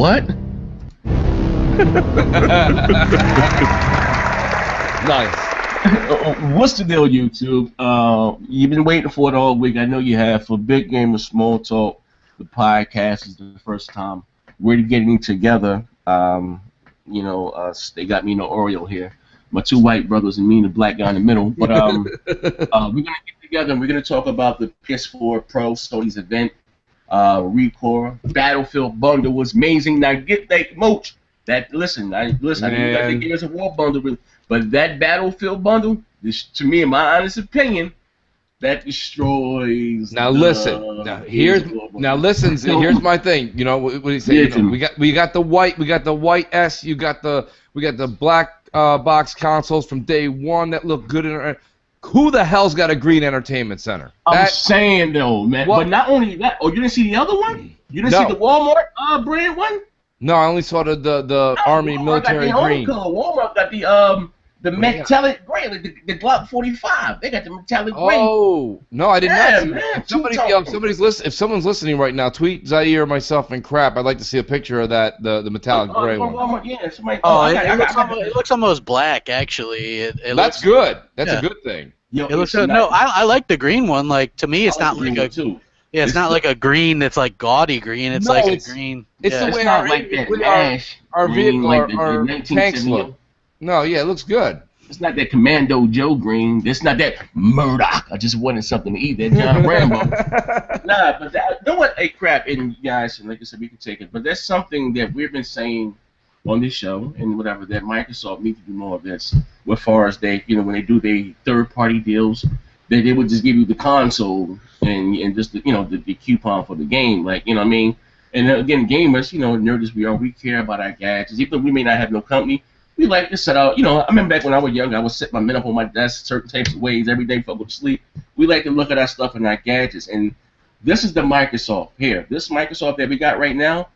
what? Nice. What's the deal, YouTube? You've been waiting for it all week. I know you have. For Big Game of Small Talk, the podcast is the first time we're getting together. They got me in the Oreo here. My two white brothers and me and the black guy in the middle. But we're gonna get together and we're gonna talk about the PS4 Pro, Sony's event. Recore Battlefield bundle was amazing. Now get that mooch. I didn't got the Gears of War bundle, but that Battlefield bundle, to me, in my honest opinion, that destroys. Here's my thing. You know what he said. You know, we got the white S. We got the black box consoles from day one that look good. Who the hell's got a green entertainment center? I'm saying though, man. What? But not only that. Oh, you didn't see the other one? You didn't see the Walmart brand one? No, I only saw the Army military green. Walmart got the metallic gray, like the Glock 45. They got the metallic gray. Oh no, I did not see that. Man, if someone's listening right now, tweet Zaire, myself, and Crap. I'd like to see a picture of that the metallic gray one. It looks almost black actually. That's good. That's a good thing. Yo, it looks no. I like the green one. Like to me, it's not like a. Too. Yeah, it's not like a green that's like gaudy green. It's like a green. It's the way our vehicle, our tanks look. No, yeah, it looks good. It's not that Commando Joe green. It's not that Murdoch. I just wanted something to eat. That John Rambo. Nah, but you know what? Hey, Crap, and guys, and like I said, we can take it. But that's something that we've been saying on this show and whatever, that Microsoft needs to do more of this. As far as when they do their third-party deals, they would just give you the console and just the coupon for the game, like, you know what I mean. And again, gamers, nerds we are, we care about our gadgets. Even though we may not have no company, we like to set out. I remember back when I was young, I would set my men up on my desk certain types of ways every day before I go to sleep. We like to look at our stuff and our gadgets, and this is the Microsoft here. This Microsoft that we got right now,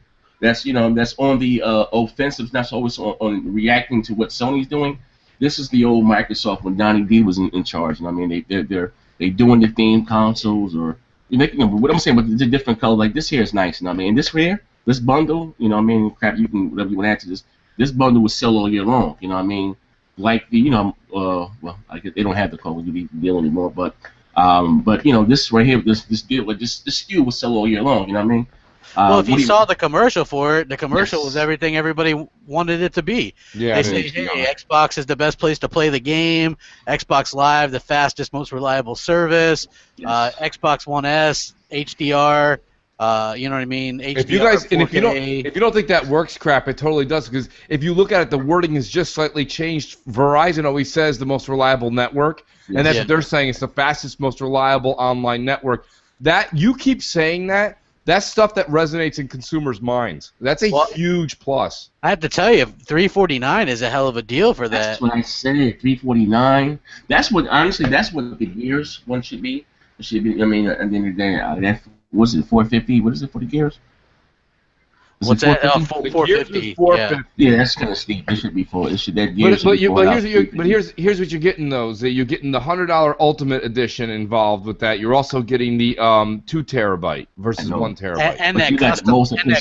that's that's on the offensive, not always on reacting to what Sony's doing. This is the old Microsoft when Donnie D was in charge. And I mean, they doing the theme consoles or what I'm saying, but it's a different color. Like this here is nice. I mean, this here, this bundle, Crap, you can whatever you want to add to this. This bundle was sell all year long. You know what I mean? Like the I guess they don't have the Call of Duty deal anymore, but this right here, this deal, like this SKU was sell all year long. You know what I mean? Well, if you saw the commercial for it, the commercial was everything everybody wanted it to be. Yeah, they say, hey, Xbox is the best place to play the game. Xbox Live, the fastest, most reliable service. Xbox One S, HDR. You know what I mean? HDR, if you guys, 4K. And if you don't think that works, Crap, it totally does. Because if you look at it, the wording is just slightly changed. Verizon always says the most reliable network, and that's what they're saying. It's the fastest, most reliable online network. That you keep saying that. That's stuff that resonates in consumers' minds. That's a huge plus. I have to tell you, $349 is a hell of a deal for that. That's what I said. $349. That's what the Gears one should be. It should be. I mean, at the end of the day, that was it $450? What is it for the Gears? What's that? $450. Yeah, that's kind of steep. It should be $4. It should that Gears. But here's what you're getting though. You're getting the $100 Ultimate Edition involved with that. You're also getting the 2 terabyte versus 1 terabyte. And that custom.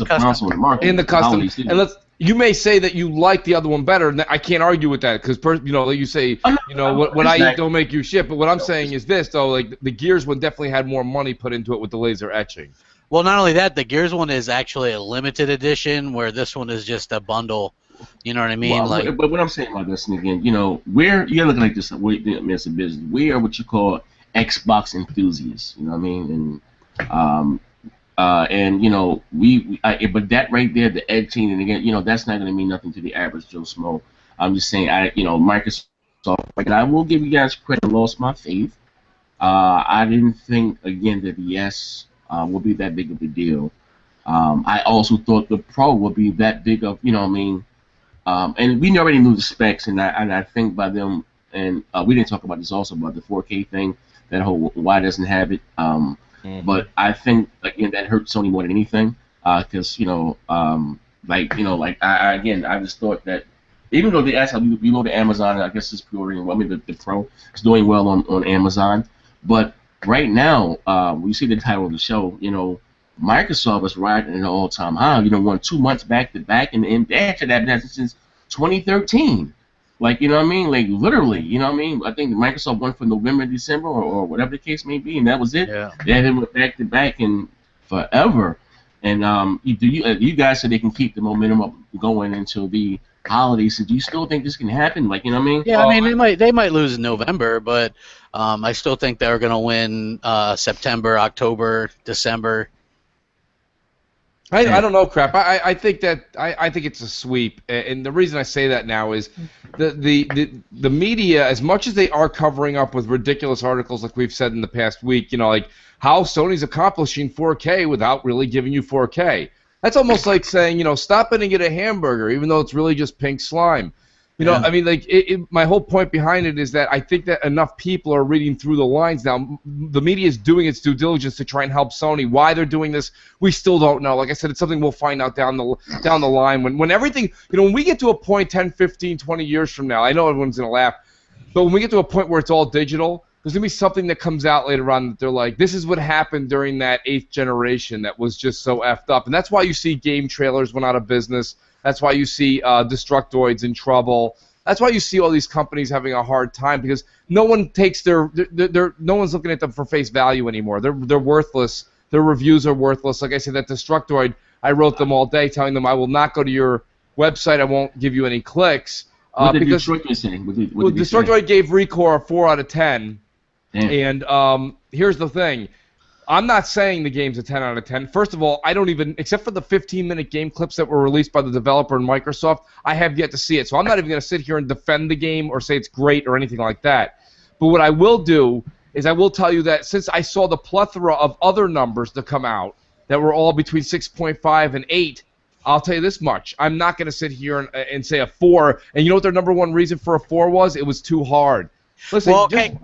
Console in the market. In the custom. And you may say that you like the other one better, and I can't argue with that because like you say, what I eat don't make you shit. But what I'm saying is this though, like the Gears one definitely had more money put into it with the laser etching. Well, not only that, the Gears one is actually a limited edition, where this one is just a bundle. You know what I mean? Well, but what I'm saying about this, and again, we're you gotta look like this. It's a business. We are what you call Xbox enthusiasts. You know what I mean? And but that right there, the editing, and again, that's not gonna mean nothing to the average Joe Smo. I'm just saying, Microsoft. Like, I will give you guys credit. I lost my faith. I didn't think again that the S would be that big of a deal. I also thought the Pro would be that big of, and we already knew the specs, and I think by them, and we didn't talk about this also about the 4K thing, that whole why doesn't have it. But I think again that hurt Sony more than anything, because I just thought that even though they asked how we go to Amazon, I guess it's pre-ordering. Well, I mean the Pro is doing well on Amazon, but right now, we see the title of the show, Microsoft was riding at an all-time high. Won 2 months back to back, and after that, been since 2013. Like, you know what I mean? Like, literally, you know what I mean? I think Microsoft won for November, December, or whatever the case may be, and that was it. Yeah. They haven't went back to back in forever. And you guys said they can keep the momentum up going until the holidays. So do you still think this can happen? Like, you know what I mean? Yeah, I mean they might lose in November, but I still think they're going to win September, October, December. I don't know, crap. I think it's a sweep, and the reason I say that now is the media, as much as they are covering up with ridiculous articles like we've said in the past week, like how Sony's accomplishing 4K without really giving you 4K. That's almost like saying, stop in and get a hamburger, even though it's really just pink slime. I mean, like, my whole point behind it is that I think that enough people are reading through the lines now. The media is doing its due diligence to try and help Sony. Why they're doing this, we still don't know. Like I said, it's something we'll find out down the line. When everything, when we get to a point 10, 15, 20 years from now, I know everyone's going to laugh, but when we get to a point where it's all digital, there's going to be something that comes out later on that they're like, this is what happened during that 8th generation that was just so effed up. And that's why you see game trailers went out of business. That's why you see Destructoids in trouble. That's why you see all these companies having a hard time, because no one takes no one's looking at them for face value anymore. They're worthless. Their reviews are worthless. Like I said, that Destructoid, I wrote them all day telling them I will not go to your website. I won't give you any clicks. What did Destructoid say? Destructoid gave Recore a 4 out of 10. Damn. And here's the thing. I'm not saying the game's a 10 out of 10. First of all, I don't even, except for the 15-minute game clips that were released by the developer and Microsoft, I have yet to see it. So I'm not even going to sit here and defend the game or say it's great or anything like that. But what I will do is I will tell you that since I saw the plethora of other numbers to come out that were all between 6.5 and 8, I'll tell you this much. I'm not going to sit here and say a 4. And you know what their number one reason for a 4 was? It was too hard. Listen, well, okay.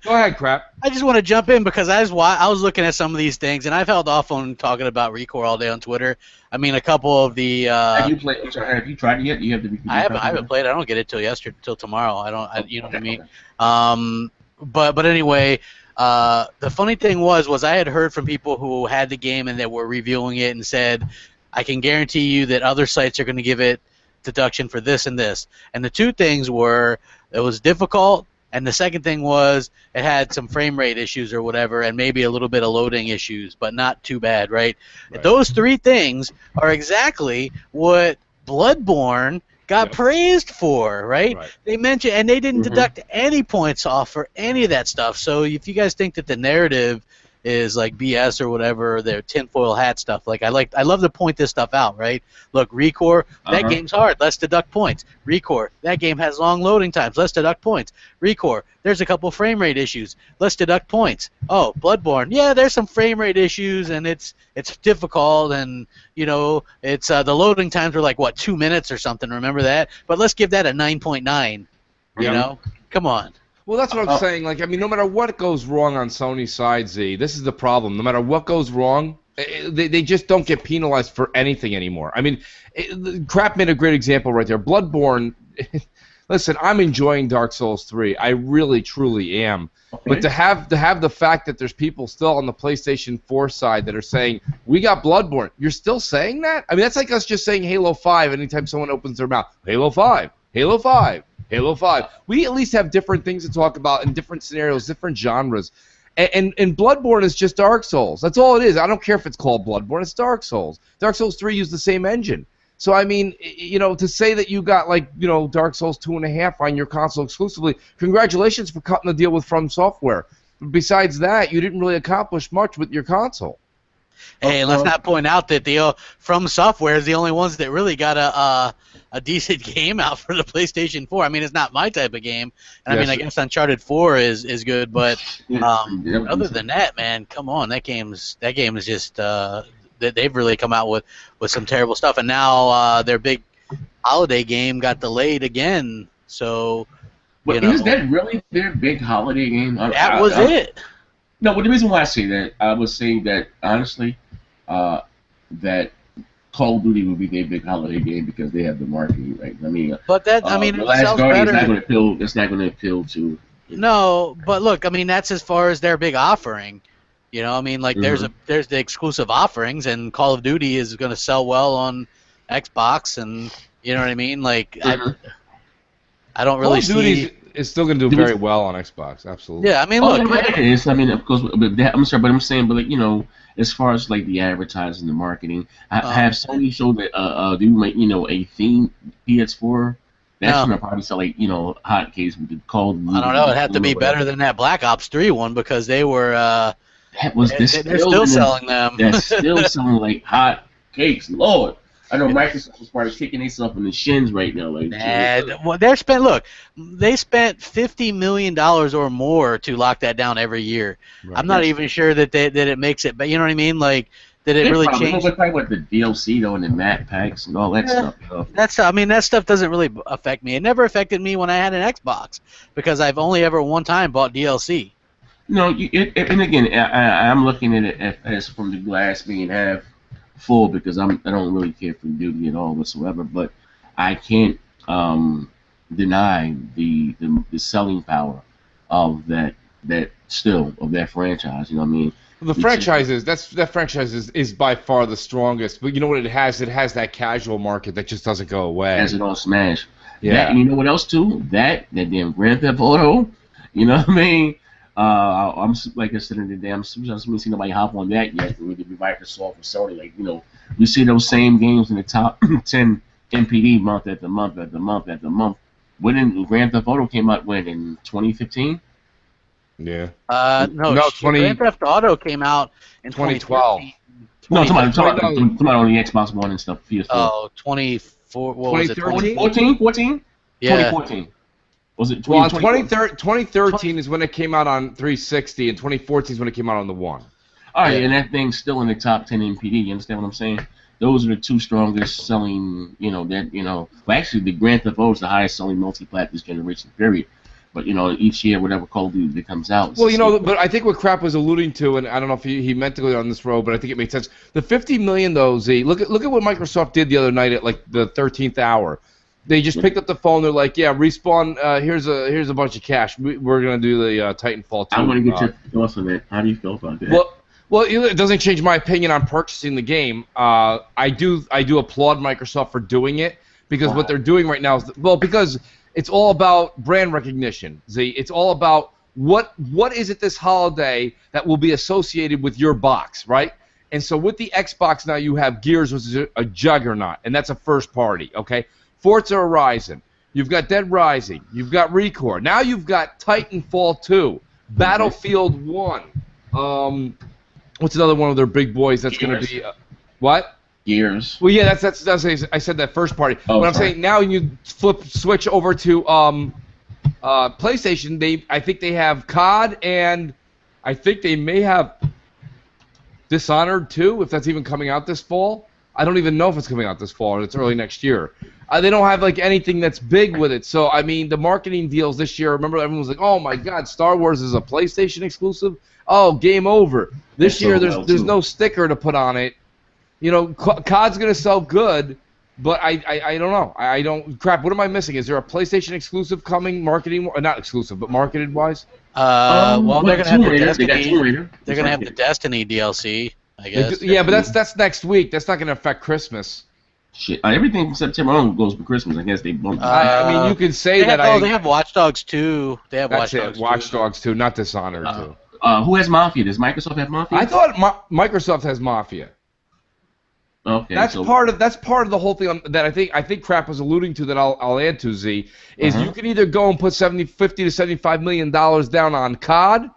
Go ahead, crap. I just want to jump in because I was looking at some of these things, and I've held off on talking about Recore all day on Twitter. I mean, a couple of the. Have you tried it yet? You have to. I haven't played. I don't get it till tomorrow. You know what I mean. But anyway, the funny thing was I had heard from people who had the game and that were reviewing it and said, I can guarantee you that other sites are going to give it deduction for this and this. And the two things were it was difficult. And the second thing was it had some frame rate issues or whatever, and maybe a little bit of loading issues, but not too bad, right? Those three things are exactly what Bloodborne got praised for, right? They mentioned, and they didn't deduct any points off for any of that stuff. So if you guys think that the narrative is like BS or whatever, their tinfoil hat stuff. Like I love to point this stuff out, right? Look, Recore, that game's hard. Let's deduct points. Recore, that game has long loading times. Let's deduct points. Recore, there's a couple frame rate issues. Let's deduct points. Oh, Bloodborne, yeah, there's some frame rate issues and it's difficult and it's the loading times were like what 2 minutes or something. Remember that? But let's give that a 9.9. You know, come on. Well, that's what I'm saying. Like, I mean, no matter what goes wrong on Sony's side, Z, this is the problem. No matter what goes wrong, they just don't get penalized for anything anymore. I mean, Crap made a great example right there. Bloodborne, listen, I'm enjoying Dark Souls 3. I really, truly am. Okay. But to have the fact that there's people still on the PlayStation 4 side that are saying, we got Bloodborne, you're still saying that? I mean, that's like us just saying Halo 5 anytime someone opens their mouth. Halo 5, Halo 5. Halo 5. We at least have different things to talk about in different scenarios, different genres. And Bloodborne is just Dark Souls. That's all it is. I don't care if it's called Bloodborne. It's Dark Souls. Dark Souls 3 used the same engine. So, I mean, to say that you got, Dark Souls 2.5 on your console exclusively, congratulations for cutting the deal with From Software. Besides that, you didn't really accomplish much with your console. Hey, let's not point out that the From Software is the only ones that really got a decent game out for the PlayStation 4. I mean, it's not my type of game, and I mean, I guess Uncharted 4 is good, but other than that, man, come on, that game is just they've really come out with some terrible stuff, and now their big holiday game got delayed again. So, is that really their big holiday game? That was it. No, but the reason why I say that, I was saying that honestly, that Call of Duty would be their big holiday game because they have the marketing, right? I mean, but that The Last Guardian is not going to appeal. It's not going to appeal to. No, but look, I mean, that's as far as their big offering. You know, I mean, like there's the exclusive offerings, and Call of Duty is going to sell well on Xbox, and you know what I mean. Like I don't really see. Call of Duty is still going to do very well on Xbox. Absolutely. Yeah, I mean, look. It is. I mean, of course, but I'm sorry, but I'm saying, but like as far as like the advertising, the marketing, have Sony showed that do a theme PS4. That's gonna probably sell like hotcakes with the Call of Duty. I don't know. It'd have to be better than that Black Ops 3 one because they were. They're still selling them. They're still selling like hot cakes. Lord, I know Microsoft is probably kicking themselves in the shins right now. Like, well, they spent $50 million or more to lock that down every year. Right. I'm not even sure that it makes it, but you know what I mean, like. Did it really change? Probably with the DLC though, and the map packs and all that stuff. That stuff doesn't really affect me. It never affected me when I had an Xbox because I've only ever one time bought DLC. No, and again, I'm looking at it as from the glass being half full because I don't really care for Duty at all whatsoever. But I can't deny the selling power of that franchise. You know what I mean? The franchise is by far the strongest, but you know what it has? It has that casual market that just doesn't go away. As it all smash. Yeah. And you know what else too? That damn Grand Theft Auto. You know what I mean? I'm like I said in the day, I'm surprised I haven't seen nobody hop on that yet. Whether it be Microsoft or Sony, like we see those same games in the top 10 MPD month after month after month after month. When Grand Theft Auto came out in 2015. Yeah. No, Grand Theft Auto came out in 2012. No, I'm talking about on the Xbox One and stuff. PS4. Oh, 24. What was it? 2014? Yeah. 2014. Was it 2013 is when it came out on 360, and 2014 is when it came out on the One. All right, and that thing's still in the top 10 MPD. You understand what I'm saying? Those are the two strongest selling. Well, actually, the Grand Theft Auto is the highest selling multi-plat this generation. Period. But each year, whatever Call of Duty that comes out. Well, but I think what Crap was alluding to, and I don't know if he meant to go on this road, but I think it made sense. The $50 million, though, Z. Look at what Microsoft did the other night at like the 13th hour. They just picked up the phone. They're like, "Yeah, Respawn. Here's a bunch of cash. We're gonna do the Titanfall 2." I want to get your thoughts on that. How do you feel about that? Well, it doesn't change my opinion on purchasing the game. I do applaud Microsoft for doing it because what they're doing right now is because it's all about brand recognition. Z, it's all about what is it this holiday that will be associated with your box, right? And so with the Xbox now, you have Gears, which is a juggernaut, and that's a first party. Okay, Forza Horizon, you've got Dead Rising, you've got Recore. Now you've got Titanfall 2, Battlefield 1. What's another one of their big boys that's going to be what? Gears. Well, yeah, that's I said that first party. Oh, but I'm saying now you switch over to PlayStation. I think they have COD, and I think they may have Dishonored 2, if that's even coming out this fall. I don't even know if it's coming out this fall or it's early next year. They don't have like anything that's big with it. So I mean, the marketing deals this year. Remember, everyone was like, "Oh my God, Star Wars is a PlayStation exclusive." Oh, game over. This year, there's no sticker to put on it. COD's gonna sell good, but I don't know. I don't. Crap. What am I missing? Is there a PlayStation exclusive coming? Marketing, not exclusive, but marketed wise. Well, they're gonna have the Destiny. They're gonna have the Destiny DLC, I guess. Yeah, but that's next week. That's not gonna affect Christmas. Shit, everything from September on goes for Christmas. I guess they bumped. I mean, you could say that. They have Watch Dogs 2. They have Watch Dogs 2, not Dishonored 2. Who has Mafia? Does Microsoft have Mafia? I thought Microsoft has Mafia. Okay, that's part of the whole thing that I think Crap was alluding to that I'll add to Z is you can either go and put $50 to $75 million down on COD,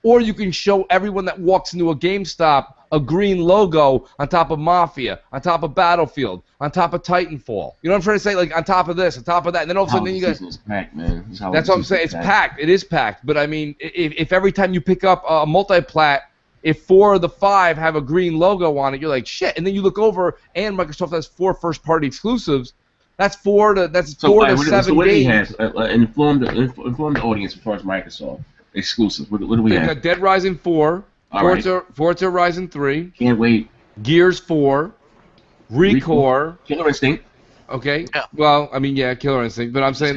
or you can show everyone that walks into a GameStop a green logo on top of Mafia, on top of Battlefield, on top of Titanfall. You know what I'm trying to say? Like on top of this, on top of that, and then all of a sudden you guys. It's packed, man. That's what I'm saying. It's packed. It is packed. But I mean, if every time you pick up a multi-plat, if 4 of the 5 have a green logo on it, you're like shit. And then you look over, and Microsoft has 4 first-party exclusives. That's 4 to 7 games. Inform the audience as far as Microsoft exclusives. What do we have? Got Dead Rising 4. Forza Horizon 3. Can't wait. Gears 4. Recore. Killer Instinct. Okay. Yeah. Well, I mean, yeah, Killer Instinct. But I'm saying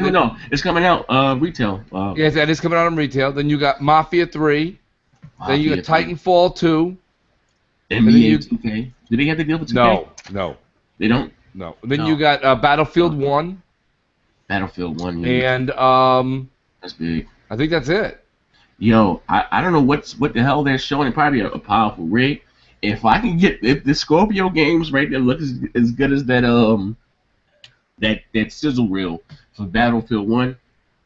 it's coming out retail. Yes, that is coming out on retail. Then you got Mafia 3. Then you got Titanfall 2. NBA 2K. Do they have the deal with 2K? No. They don't? No. Then you got Battlefield 1. Battlefield 1, yeah. And that's big. I think that's it. Yo, I don't know what the hell they're showing. Probably a powerful rig. If I can get if the Scorpio games right there look as good as that that sizzle reel for Battlefield 1,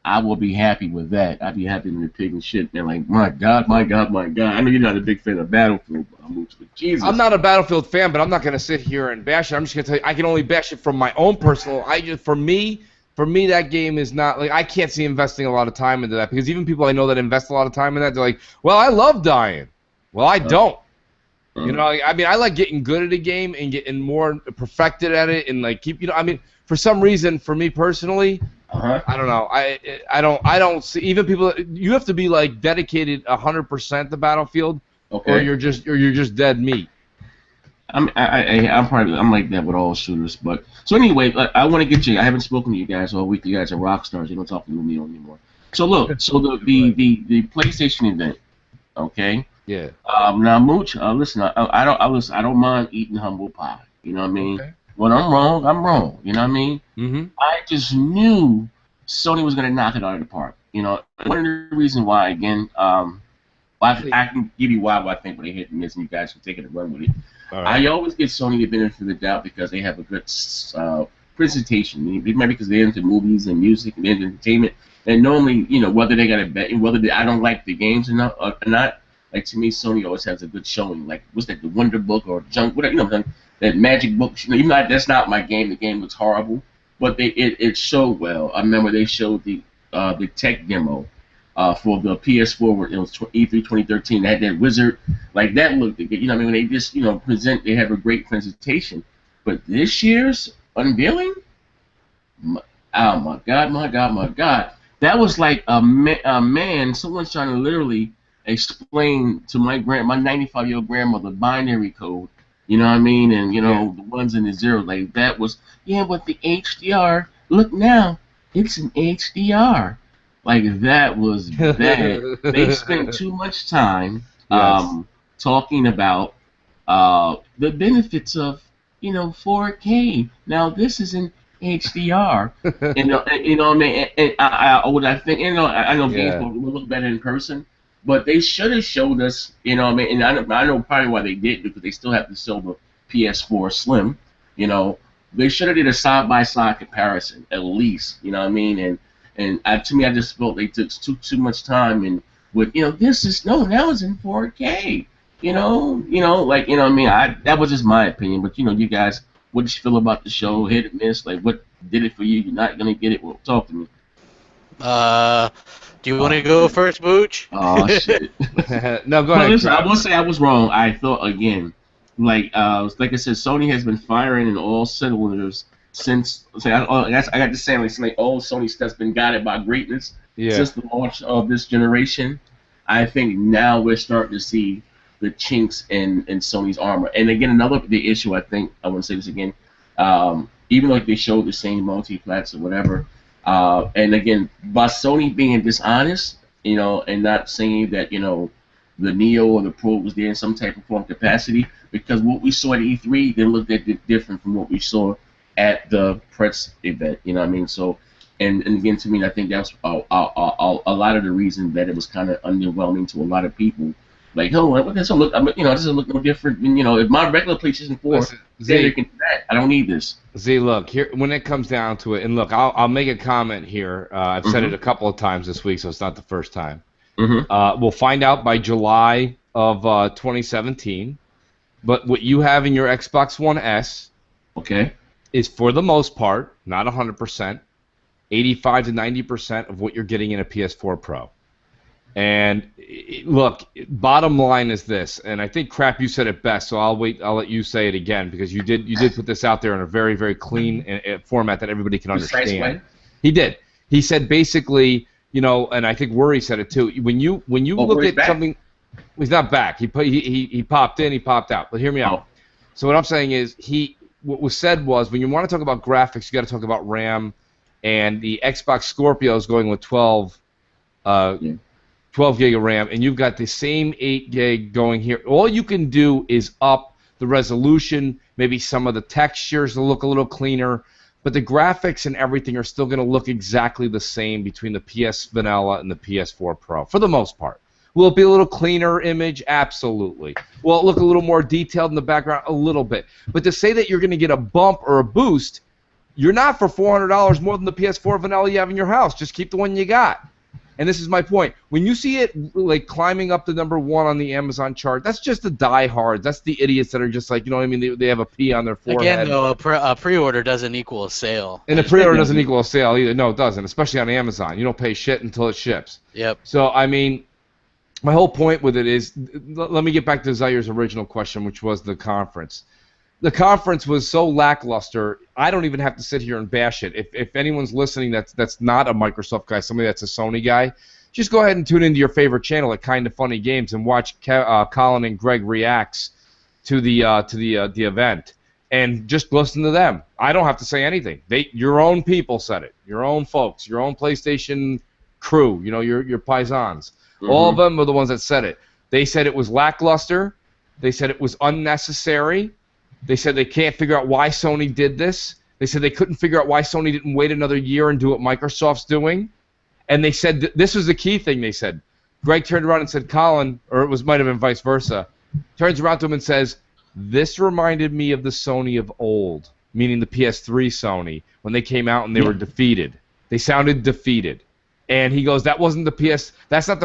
I will be happy with that. I'd be happy with the pig and shit. Man, like my God. I know you're not a big fan of Battlefield, but Jesus. I'm not a Battlefield fan, but I'm not gonna sit here and bash it. I'm just gonna tell you, I can only bash it from my own personal. For me, that game is not like I can't see investing a lot of time into that because even people I know that invest a lot of time in that, they're like, well, I love dying. Well, I don't. You know, I mean, I like getting good at a game and getting more perfected at it and like keep. You know, I mean, for some reason, for me personally, I don't know. I don't see even people. You have to be like dedicated 100% to Battlefield, or you're just dead meat. I'm like that with all shooters, but so anyway, I want to get you. I haven't spoken to you guys all week. You guys are rock stars. You don't talk to me anymore. So look, so the PlayStation event, okay? Yeah. Now Mooch, listen, I don't mind eating humble pie. You know what I mean? Okay. When I'm wrong, I'm wrong. You know what I mean? Mm-hmm. I just knew Sony was gonna knock it out of the park. You know, one of the reasons why, again, I can give you why I think when they hit and miss, and you guys can take it and run with it. Right. I always give Sony the benefit of the doubt because they have a good presentation. Maybe because they're into movies and music and entertainment. And normally, you know, whether they got a bet, I don't like the games or not. Like to me, Sony always has a good showing. Like what's that, the Wonder Book or Junk, whatever, you know, that Magic Book. You know, even though that's not my game. The game looks horrible, but it showed well. I remember they showed the tech demo. For the PS4, it was E3 2013. They had that wizard, like that looked good. You know, what I mean, when they just present, they have a great presentation. But this year's unveiling, oh my God, that was like a man. Someone's trying to literally explain to my 95-year-old grandmother binary code. You know what I mean? And the ones and the zeros, like that was but the HDR. Look now, it's an HDR. Like that was bad. They spent too much time talking about the benefits of 4K. Now this is in HDR. You know what I mean? And I think I know games will look better in person, but they should have showed us. You know what I mean? And I know probably why they didn't, because they still have to sell the PS4 Slim. You know, they should have did a side-by-side comparison at least. You know what I mean? And to me, I just felt they took too much time and with this is now it's in 4K. Like what I mean. That was just my opinion, but you guys, what did you feel about the show? Hit or miss? Like what did it for you? You're not gonna get it. Well, talk to me. Do you want to go first, Booch? Oh shit. No, go ahead. Listen, I will say I was wrong. I thought again, like I said, Sony has been firing in all cylinders. Since I got to say, like all Sony stuff's been guided by greatness since the launch of this generation. I think now we're starting to see the chinks in Sony's armor. And again, the issue, I think I want to say this again, even though they showed the same multi-plats or whatever, and again, by Sony being dishonest, and not saying that the Neo or the Pro was there in some type of form capacity, because what we saw at E3 didn't look that different from what we saw at the press event. You know what I mean? So, and again, to me, I think that's a lot of the reason that it was kind of underwhelming to a lot of people. Like, oh, what does it look? It doesn't look no different. If my regular PlayStation 4 can do that, I don't need this. Z, look here. When it comes down to it, and look, I'll make a comment here. I've said it a couple of times this week, so it's not the first time. We'll find out by July of 2017. But what you have in your Xbox One S, is for the most part, not 100%, 85 to 90% of what you're getting in a PS4 Pro. And look, bottom line is this, and I think Crap, you said it best, so I'll let you say it again, because you did put this out there in a very, very clean format that everybody can understand. He did. He said basically, and I think Worry said it too. When you look at something, he's not back. He popped in, he popped out. But hear me out. So what I'm saying is what was said was, when you want to talk about graphics, you got to talk about RAM, and the Xbox Scorpio is going with 12 12 gig of RAM, and you've got the same 8 gig going here. All you can do is up the resolution, maybe some of the textures will look a little cleaner, but the graphics and everything are still going to look exactly the same between the PS Vanilla and the PS4 Pro, for the most part. Will it be a little cleaner image? Absolutely. Will it look a little more detailed in the background? A little bit. But to say that you're going to get a bump or a boost, you're not for $400 more than the PS4 Vanilla you have in your house. Just keep the one you got. And this is my point. When you see it like climbing up to #1 on the Amazon chart, that's just the diehards. That's the idiots that are just like, you know what I mean? They have a P on their forehead. Again, though, a pre-order doesn't equal a sale. And a pre-order doesn't equal a sale either. No, it doesn't, especially on Amazon. You don't pay shit until it ships. Yep. So, I mean, my whole point with it is, let me get back to Zaire's original question, which was the conference. The conference was so lackluster, I don't even have to sit here and bash it. If anyone's listening that's not a Microsoft guy, somebody that's a Sony guy, just go ahead and tune into your favorite channel at Kinda Funny Games and watch Colin and Greg reacts to the event, and just listen to them. I don't have to say anything. Your own people said it. Your own folks, your own PlayStation crew, you know, your paisans. Mm-hmm. All of them were the ones that said it. They said it was lackluster. They said it was unnecessary. They said they can't figure out why Sony did this. They said they couldn't figure out why Sony didn't wait another year and do what Microsoft's doing. And they said this was the key thing. They said, Greg turned around and said, Colin, or it might have been vice versa, turns around to him and says, this reminded me of the Sony of old, meaning the PS3 Sony, when they came out and they were defeated. They sounded defeated. And he goes, that's not the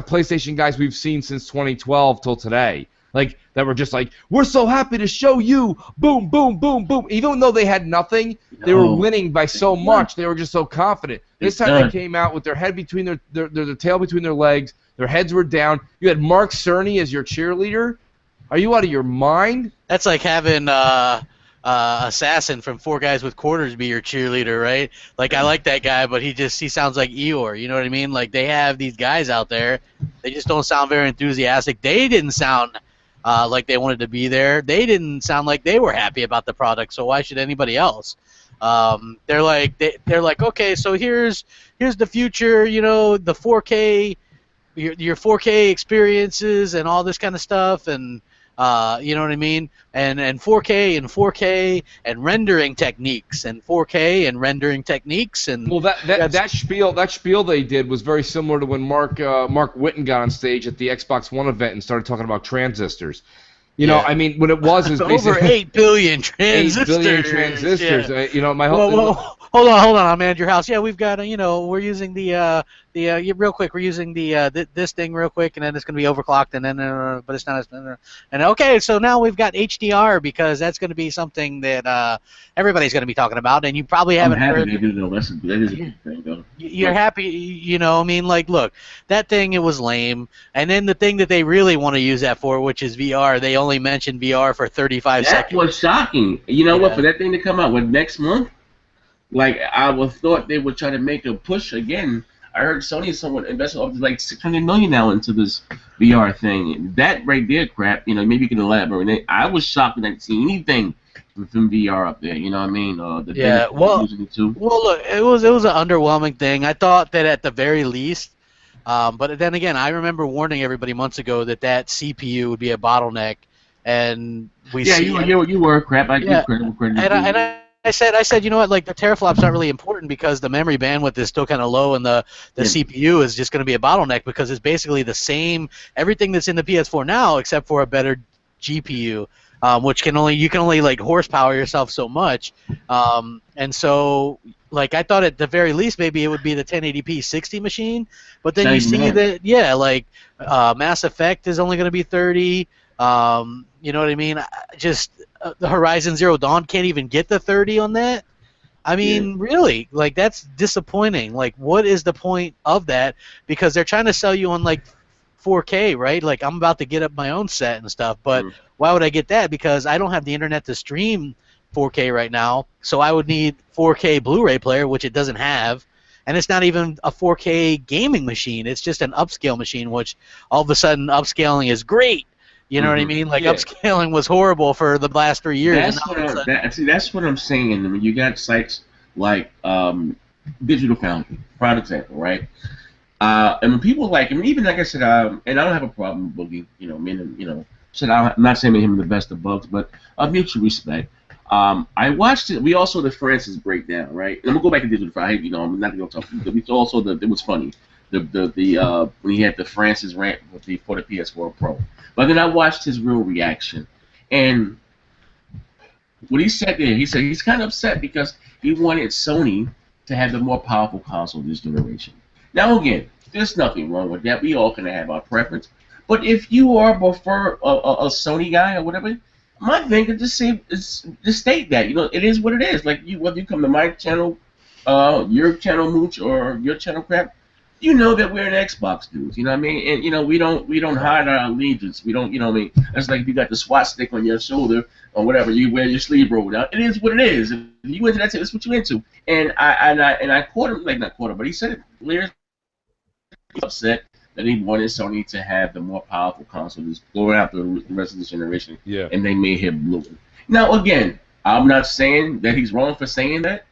PlayStation guys we've seen since 2012 till today. Like, that were just like, we're so happy to show you, boom, boom, boom, boom. Even though they had nothing, they were winning by so much. They were just so confident. This time they came out with their head between their tail between their legs. Their heads were down. You had Mark Cerny as your cheerleader. Are you out of your mind? That's like having Assassin from Four Guys with Quarters be your cheerleader, right? Like, I like that guy, but he sounds like Eeyore. You know what I mean? Like, they have these guys out there. They just don't sound very enthusiastic. They didn't sound like they wanted to be there. They didn't sound like they were happy about the product, so why should anybody else? They're like, okay, so here's the future, you know, the 4K, your 4K experiences and all this kind of stuff, and you know what I mean? And 4K and 4K and rendering techniques and 4K and rendering techniques and well, that spiel they did was very similar to when Mark Whitten got on stage at the Xbox One event and started talking about transistors. You know, I mean, what it was is over 8 billion transistors. 8 billion transistors. Yeah. You know, my whole. Hold on, I'm at your house. Yeah, we've got we're using the real quick. We're using this thing real quick, and then it's gonna be overclocked, and then but it's not. And okay, so now we've got HDR because that's gonna be something that everybody's gonna be talking about, and you probably haven't heard. They do know that is a good thing, though. You're happy, you know. I mean, like, look, that thing, it was lame, and then the thing that they really want to use that for, which is VR, they only mentioned VR for 35 seconds. That was shocking. You know what? For that thing to come out next month. Like, I would thought they would try to make a push again. I heard Sony is someone invested up to like $600 million now into this VR thing. That right there, crap. You know, maybe you can elaborate. I was shocked that I didn't see anything from VR up there. You know what I mean? Using it too. Well, look, it was an underwhelming thing. I thought that at the very least, but then again, I remember warning everybody months ago that CPU would be a bottleneck, and we see. Yeah, you were crap. I give credit. I said, you know what, like, the teraflop's not really important because the memory bandwidth is still kind of low, and the CPU is just going to be a bottleneck because it's basically the same, everything that's in the PS4 now except for a better GPU, which you can only like horsepower yourself so much, and so, like, I thought at the very least maybe it would be the 1080p 60 machine, but then you see that, like, Mass Effect is only going to be 30. You know what I mean? Just the Horizon Zero Dawn can't even get the 30 on that. I mean, really, like, that's disappointing. Like, what is the point of that? Because they're trying to sell you on, like, 4K, right? Like, I'm about to get up my own set and stuff, but why would I get that? Because I don't have the internet to stream 4K right now, so I would need 4K Blu-ray player, which it doesn't have. And it's not even a 4K gaming machine. It's just an upscale machine, which all of a sudden upscaling is great. You know what I mean? Like, upscaling was horrible for the last 3 years. That's what I'm saying. I mean, you got sites like Digital Foundry, prime example, right? And when people like him, even like I said, and I don't have a problem with Boogie, meaning, said I'm not saying him the best of bugs, but mutual respect. I watched it. We also the Francis breakdown, right? And I'm gonna go back to Digital Friday. I'm not gonna talk. We also it was funny. The when he had the Francis rant for the PS4 Pro, but then I watched his real reaction, and what he said there, he said he's kind of upset because he wanted Sony to have the more powerful console this generation. Now again, there's nothing wrong with that. We all can have our preference. But if you are prefer a Sony guy or whatever, my thing is just state that. It is what it is. Like whether you come to my channel, your channel Mooch or your channel Crap, you know that we're an Xbox dudes. You know what I mean? And we don't hide our allegiance. We don't. You know what I mean? That's like if you got the SWAT stick on your shoulder or whatever, you wear your sleeve rolled out. It is what it is. If you into that, that's what you into. And I caught him, like not caught him, but he said it clear. Upset that he wanted Sony to have the more powerful console just going out the rest of this generation. Yeah. And they made him blue. Now again, I'm not saying that he's wrong for saying that.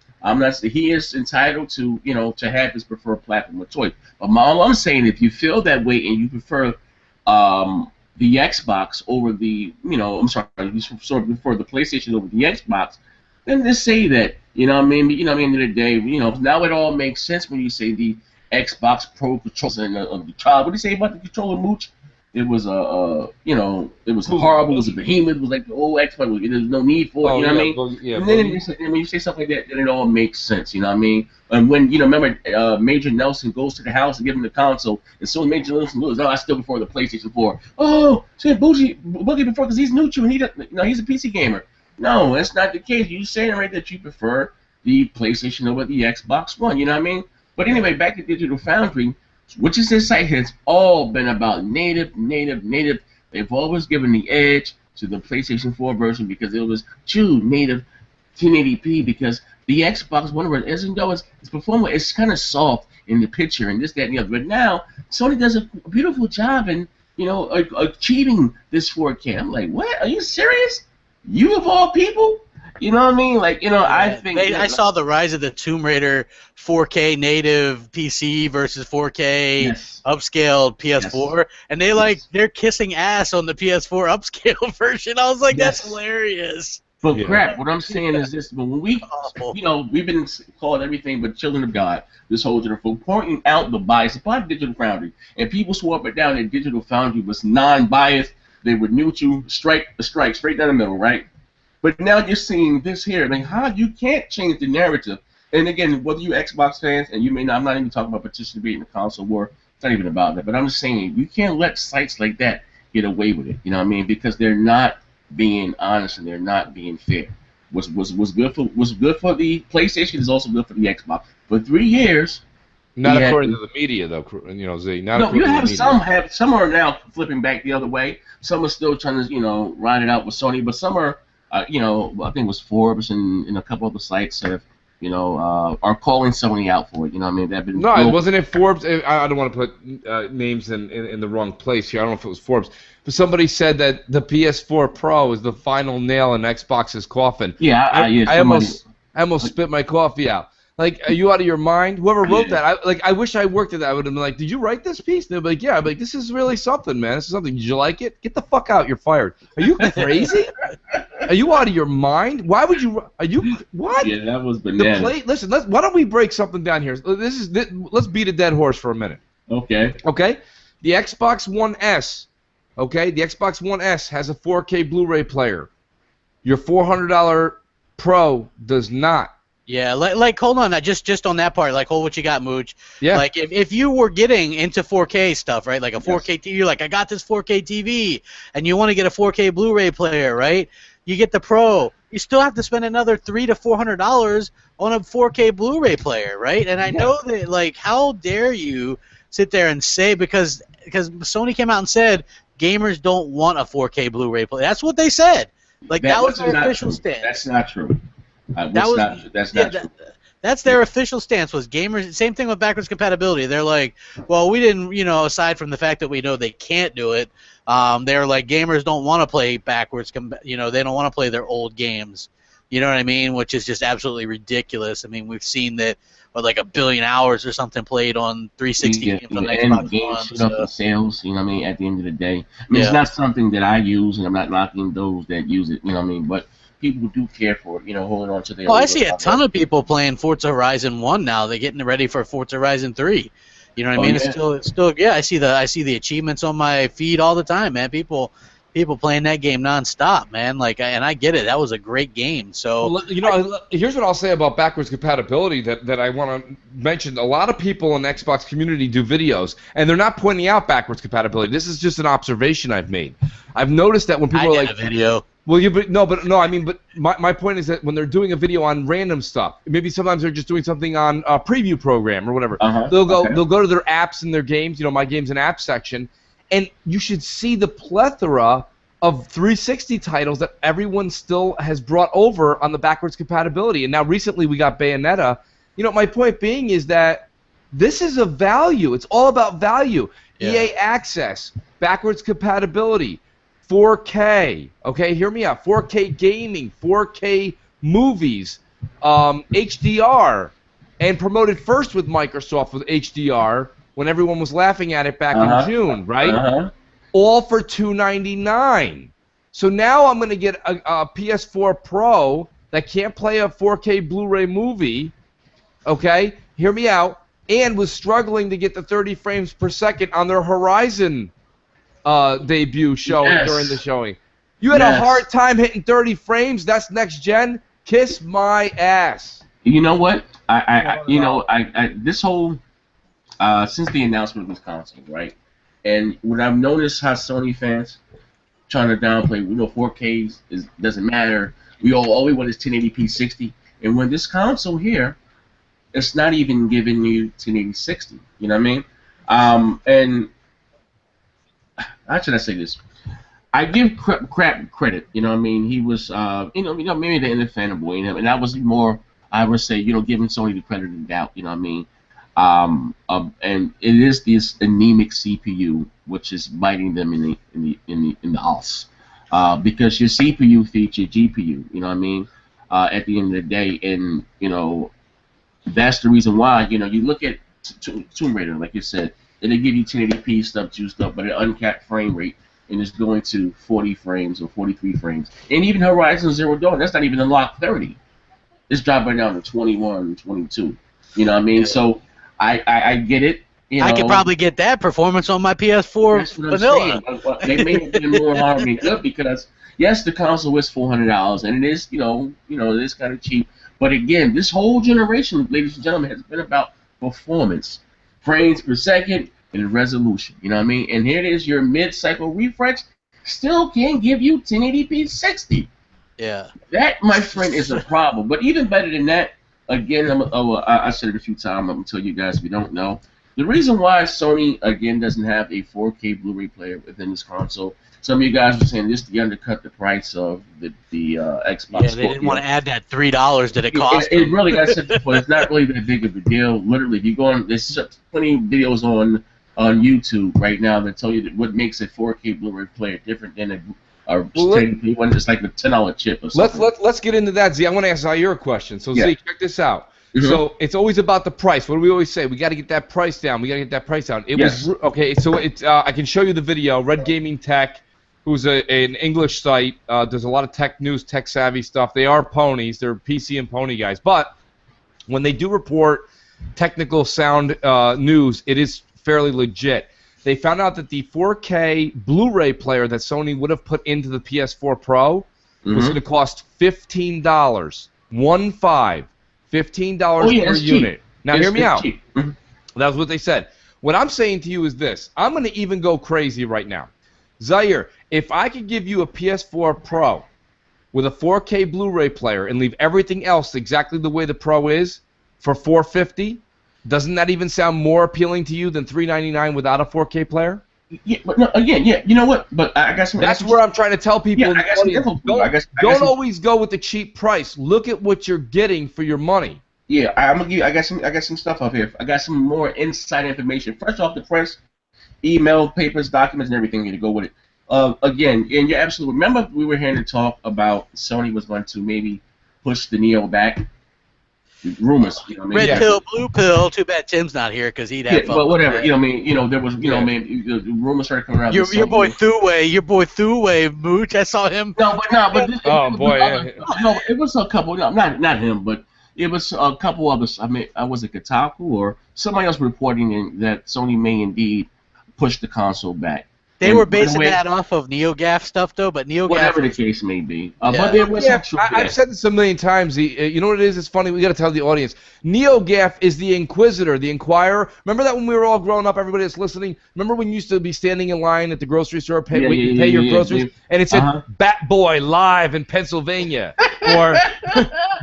He is entitled to to have his preferred platform of choice. But all I'm saying, if you feel that way and you prefer the Xbox over the I'm sorry, you sort of prefer the PlayStation over the Xbox, then just say that. You know what I mean? But, at the end of the day, now it all makes sense when you say the Xbox Pro controllers and the trial. What do you say about the controller, Mooch? It was it was horrible. It was a behemoth. It was like the old Xbox. There's no need for it. You know what I mean? Yeah, and then when you say something like that, then it all makes sense. You know what I mean? And when remember Major Nelson goes to the house and give him the console, and so Major Nelson goes, I still prefer the PlayStation 4. Oh, said Boogie before because he's neutral and he's a PC gamer. No, that's not the case. You're saying right that you prefer the PlayStation over the Xbox One. You know what I mean? But anyway, back to Digital Foundry, which is this site has all been about native. They've always given the edge to the PlayStation 4 version because it was true native 1080p because the Xbox One version, though its performance, it's kind of soft in the picture and this, that, and the other. But now Sony does a beautiful job in achieving this 4K. I'm like, what? Are you serious? You of all people? You know what I mean? Like, I think I saw the rise of the Tomb Raider 4K native PC versus 4K upscaled PS4, and they're kissing ass on the PS4 upscale version. I was like, that's hilarious. But crap, what I'm saying is this: when we've been called everything but children of God this whole generation, pointing out the bias upon Digital Foundry, and people swore up and down that Digital Foundry was non-biased. They were neutral, straight down the middle, right? But now you're seeing this here. Like, how you can't change the narrative. And again, whether you Xbox fans, and you may not, I'm not even talking about petition beating the console war. It's not even about that. But I'm just saying, you can't let sites like that get away with it. You know what I mean? Because they're not being honest and they're not being fair. What's good for the PlayStation is also good for the Xbox. For 3 years. Not according to the media, though. Z. No, you have some are now flipping back the other way. Some are still trying to ride it out with Sony, but some are. I think it was Forbes and a couple other sites have, are calling Sony out for it. You know what I mean? It wasn't in Forbes. I don't want to put names in the wrong place here. I don't know if it was Forbes. But somebody said that the PS4 Pro is the final nail in Xbox's coffin. Yeah, I almost spit my coffee out. Like, are you out of your mind? Whoever wrote that, I wish I worked at that. I would have been like, did you write this piece? They'd be like, yeah. I'd be like, this is really something, man. This is something. Did you like it? Get the fuck out. You're fired. Are you crazy? Are you out of your mind? Why would you? Are you what? Yeah, that was bananas. Listen, why don't we break something down here? Let's beat a dead horse for a minute. Okay. Okay. The Xbox One S. Okay. The Xbox One S has a 4K Blu-ray player. Your $400 Pro does not. Yeah, hold on, just on that part, hold what you got, Mooch. Yeah. Like, if you were getting into 4K stuff, right, like a 4K TV, you're like, I got this 4K TV, and you want to get a 4K Blu-ray player, right? You get the Pro. You still have to spend another $300 to $400 on a 4K Blu-ray player, right? And I know that, how dare you sit there and say, because Sony came out and said, gamers don't want a 4K Blu-ray player. That's what they said. That was their official stance. That's not true. That's not true. That's their official stance. Was gamers. Same thing with backwards compatibility. They're like, well, we didn't, aside from the fact that we know they can't do it, they're like, gamers don't want to play backwards. They don't want to play their old games. You know what I mean? Which is just absolutely ridiculous. I mean, we've seen that, or like 1 billion hours or something played on 360 games on and Xbox games One. shoot up in sales. You know what I mean? At the end of the day, I mean, Yeah. it's not something that I use, and I'm not knocking those that use it. You know what I mean? But people do care for it. You know, holding on to their. Well, I see a ton of people playing Forza Horizon 1 now. They're getting ready for Forza Horizon 3. You know what I mean? Yeah. It's still, yeah. I see the achievements on my feed all the time, man. People playing that game nonstop, man. Like, and I get it. That was a great game. So, well, you know, here's what I'll say about backwards compatibility that I want to mention. A lot of people in the Xbox community do videos, and they're not pointing out backwards compatibility. This is just an observation I've made. I've noticed that when people are like, a video. Well, I mean, my point is that when they're doing a video on random stuff, maybe sometimes they're just doing something on a preview program or whatever. They'll go to their apps and their games, you know, my games and apps section, and you should see the plethora of 360 titles that everyone still has brought over on the backwards compatibility. And now recently we got Bayonetta. You know, my point being is that this is a value. It's all about value. Yeah. EA Access, backwards compatibility. 4K, okay, hear me out. 4K gaming, 4K movies, HDR, and promoted first with Microsoft with HDR when everyone was laughing at it back in June, right? All for $299. So now I'm going to get a PS4 Pro that can't play a 4K Blu-ray movie, okay, hear me out, and was struggling to get the 30 frames per second on their Horizon debut showing during the showing. You had a hard time hitting 30 frames. That's next gen. Kiss my ass. You know what? I this whole since the announcement of this console, right? And what I've noticed how Sony fans trying to downplay, 4K doesn't matter. All we want is 1080p 60. And when this console here, it's not even giving you 1080 60. You know what I mean? And how should I say this? I give crap credit. You know what I mean? He was, maybe the inner fanboy in him, and that was more, I would say, giving Sony the credit of the doubt. You know what I mean? And it is this anemic CPU which is biting them in the ass, because your CPU feeds your GPU. You know what I mean? At the end of the day, and that's the reason why. You look at Tomb Raider, like you said. And they give you 1080p stuff juiced up, but an uncapped frame rate, and it's going to 40 frames or 43 frames. And even Horizon Zero Dawn, that's not even unlocked 30. It's dropping down to 21, 22. You know what I mean? So I get it. I could probably get that performance on my PS4 vanilla. They may have been more harm than good because yes, the console is $400 and it is it is kind of cheap. But again, this whole generation, ladies and gentlemen, has been about performance. Frames per second and resolution, you know what I mean? And here it is, your mid-cycle refresh still can't give you 1080p 60. Yeah. That, my friend, is a problem. But even better than that, again, I said it a few times, I'm going to tell you guys if you don't know. The reason why Sony, again, doesn't have a 4K Blu-ray player within this console, some of you guys were saying this to undercut the price of the Xbox. Yeah, they didn't want to add that $3 that it cost. It really got said before. It's not really that big of a deal. Literally, if you go on, there's plenty of videos on YouTube right now that tell you that what makes a 4K Blu-ray player different than a one just like a $10 chip or something. Let's get into that, Z. I want to ask Zaire a question. So, Z, check this out. Mm-hmm. So it's always about the price. What do we always say? We got to get that price down. We got to get that price down. It was okay. So I can show you the video. Red Gaming Tech, who's an English site, does a lot of tech news, tech savvy stuff. They are ponies. They're PC and pony guys. But when they do report technical sound news, it is fairly legit. They found out that the 4K Blu-ray player that Sony would have put into the PS4 Pro was going to cost $15. $15 per unit. Cheap. Now hear me out. Mm-hmm. That was what they said. What I'm saying to you is this. I'm going to even go crazy right now. Zaire, if I could give you a PS4 Pro with a 4K Blu-ray player and leave everything else exactly the way the Pro is for $450, doesn't that even sound more appealing to you than $399 without a 4K player? Yeah, but no, again, you know what? But I got some. That's where I'm trying to tell people. Yeah, don't always go with the cheap price. Look at what you're getting for your money. Yeah, I'm gonna give. I got some stuff up here. I got some more inside information, fresh off the press, email, papers, documents, and everything to go with it. Again, and you're absolutely. Remember, we were here to talk about Sony was going to maybe push the Neo back. Rumors, you know what I mean? Red pill, blue pill. Too bad Tim's not here because he'd have fun. But whatever, with you know what I mean? You know, there was, you know, man, the rumors started coming around. your boy Thuway, Mooch. I saw him. But oh boy, no, it was a couple. No, not him, but it was a couple others. I mean, was it Kotaku or somebody else reporting that Sony may indeed push the console back. They were basing that off of NeoGAF stuff, though, but NeoGAF... Whatever the case may be. But there was some truth. I've said this a million times. You know what it is? It's funny. We got to tell the audience. NeoGAF is the Inquisitor, the Inquirer. Remember that when we were all growing up, everybody that's listening? Remember when you used to be standing in line at the grocery store, pay your groceries, and it said, Bat Boy live in Pennsylvania, or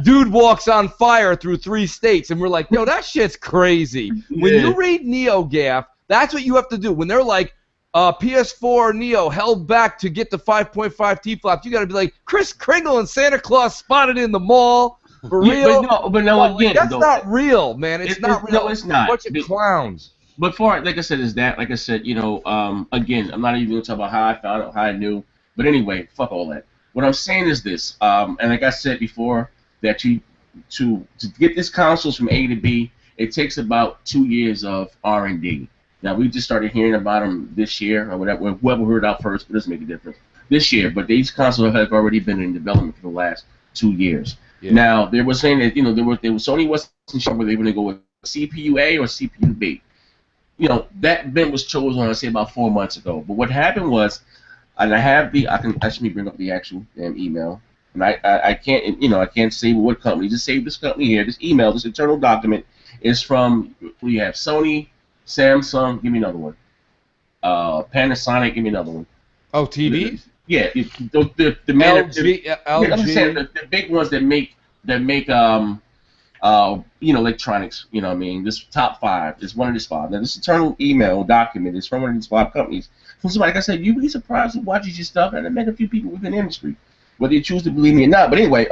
Dude walks on fire through 3 states, and we're like, yo, that shit's crazy. When you read NeoGAF, that's what you have to do. When they're like, PS4 Neo held back to get the 5.5 T-flops. You got to be like, Kris Kringle and Santa Claus spotted in the mall. For real? But no, again, that's not real, man. It's not real. No, it's not. A bunch of clowns. But like I said, is that, like I said, you know, again, I'm not even going to talk about how I found out, how I knew. But anyway, fuck all that. What I'm saying is this, and like I said before, that to get this consoles from A to B, it takes about 2 years of R&D. Now, we just started hearing about them this year, or whatever. Whoever heard it out first, but it doesn't make a difference. This year, but these consoles have already been in development for the last 2 years. Yeah. Now, they were saying that, you know, Sony wasn't sure whether they were going to go with CPU A or CPU B. You know, that bin was chosen, I say, about 4 months ago. But what happened was, and I can actually bring up the actual email, and I can't, you know, I can't say what company. Just say this company here. This email, this internal document, is from, we have Sony, Samsung, give me another one. Panasonic, give me another one. Oh, TVs? Yeah, the LG. I'm saying the big ones that make you know, electronics. You know what I mean? This top 5 is one of these 5. Now, this internal email document is from one of these 5 companies. From somebody, like I said, you'd be surprised who watches your stuff, and I met a few people within the industry, whether you choose to believe me or not. But anyway,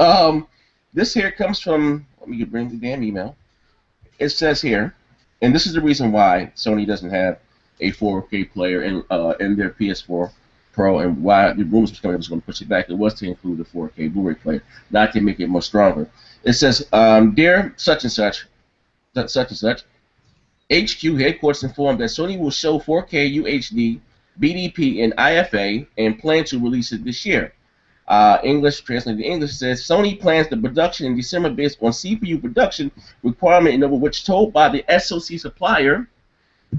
this here comes from. Let me bring the damn email. It says here. And this is the reason why Sony doesn't have a 4K player in their PS4 Pro, and why the rumors was coming up was going to push it back. It was to include the 4K Blu-ray player, not to make it more stronger. It says, dear such and such, HQ headquarters informed that Sony will show 4K UHD, BDP, and IFA, and plan to release it this year. English translated to English says Sony plans the production in December based on CPU production requirement, over which told by the SoC supplier,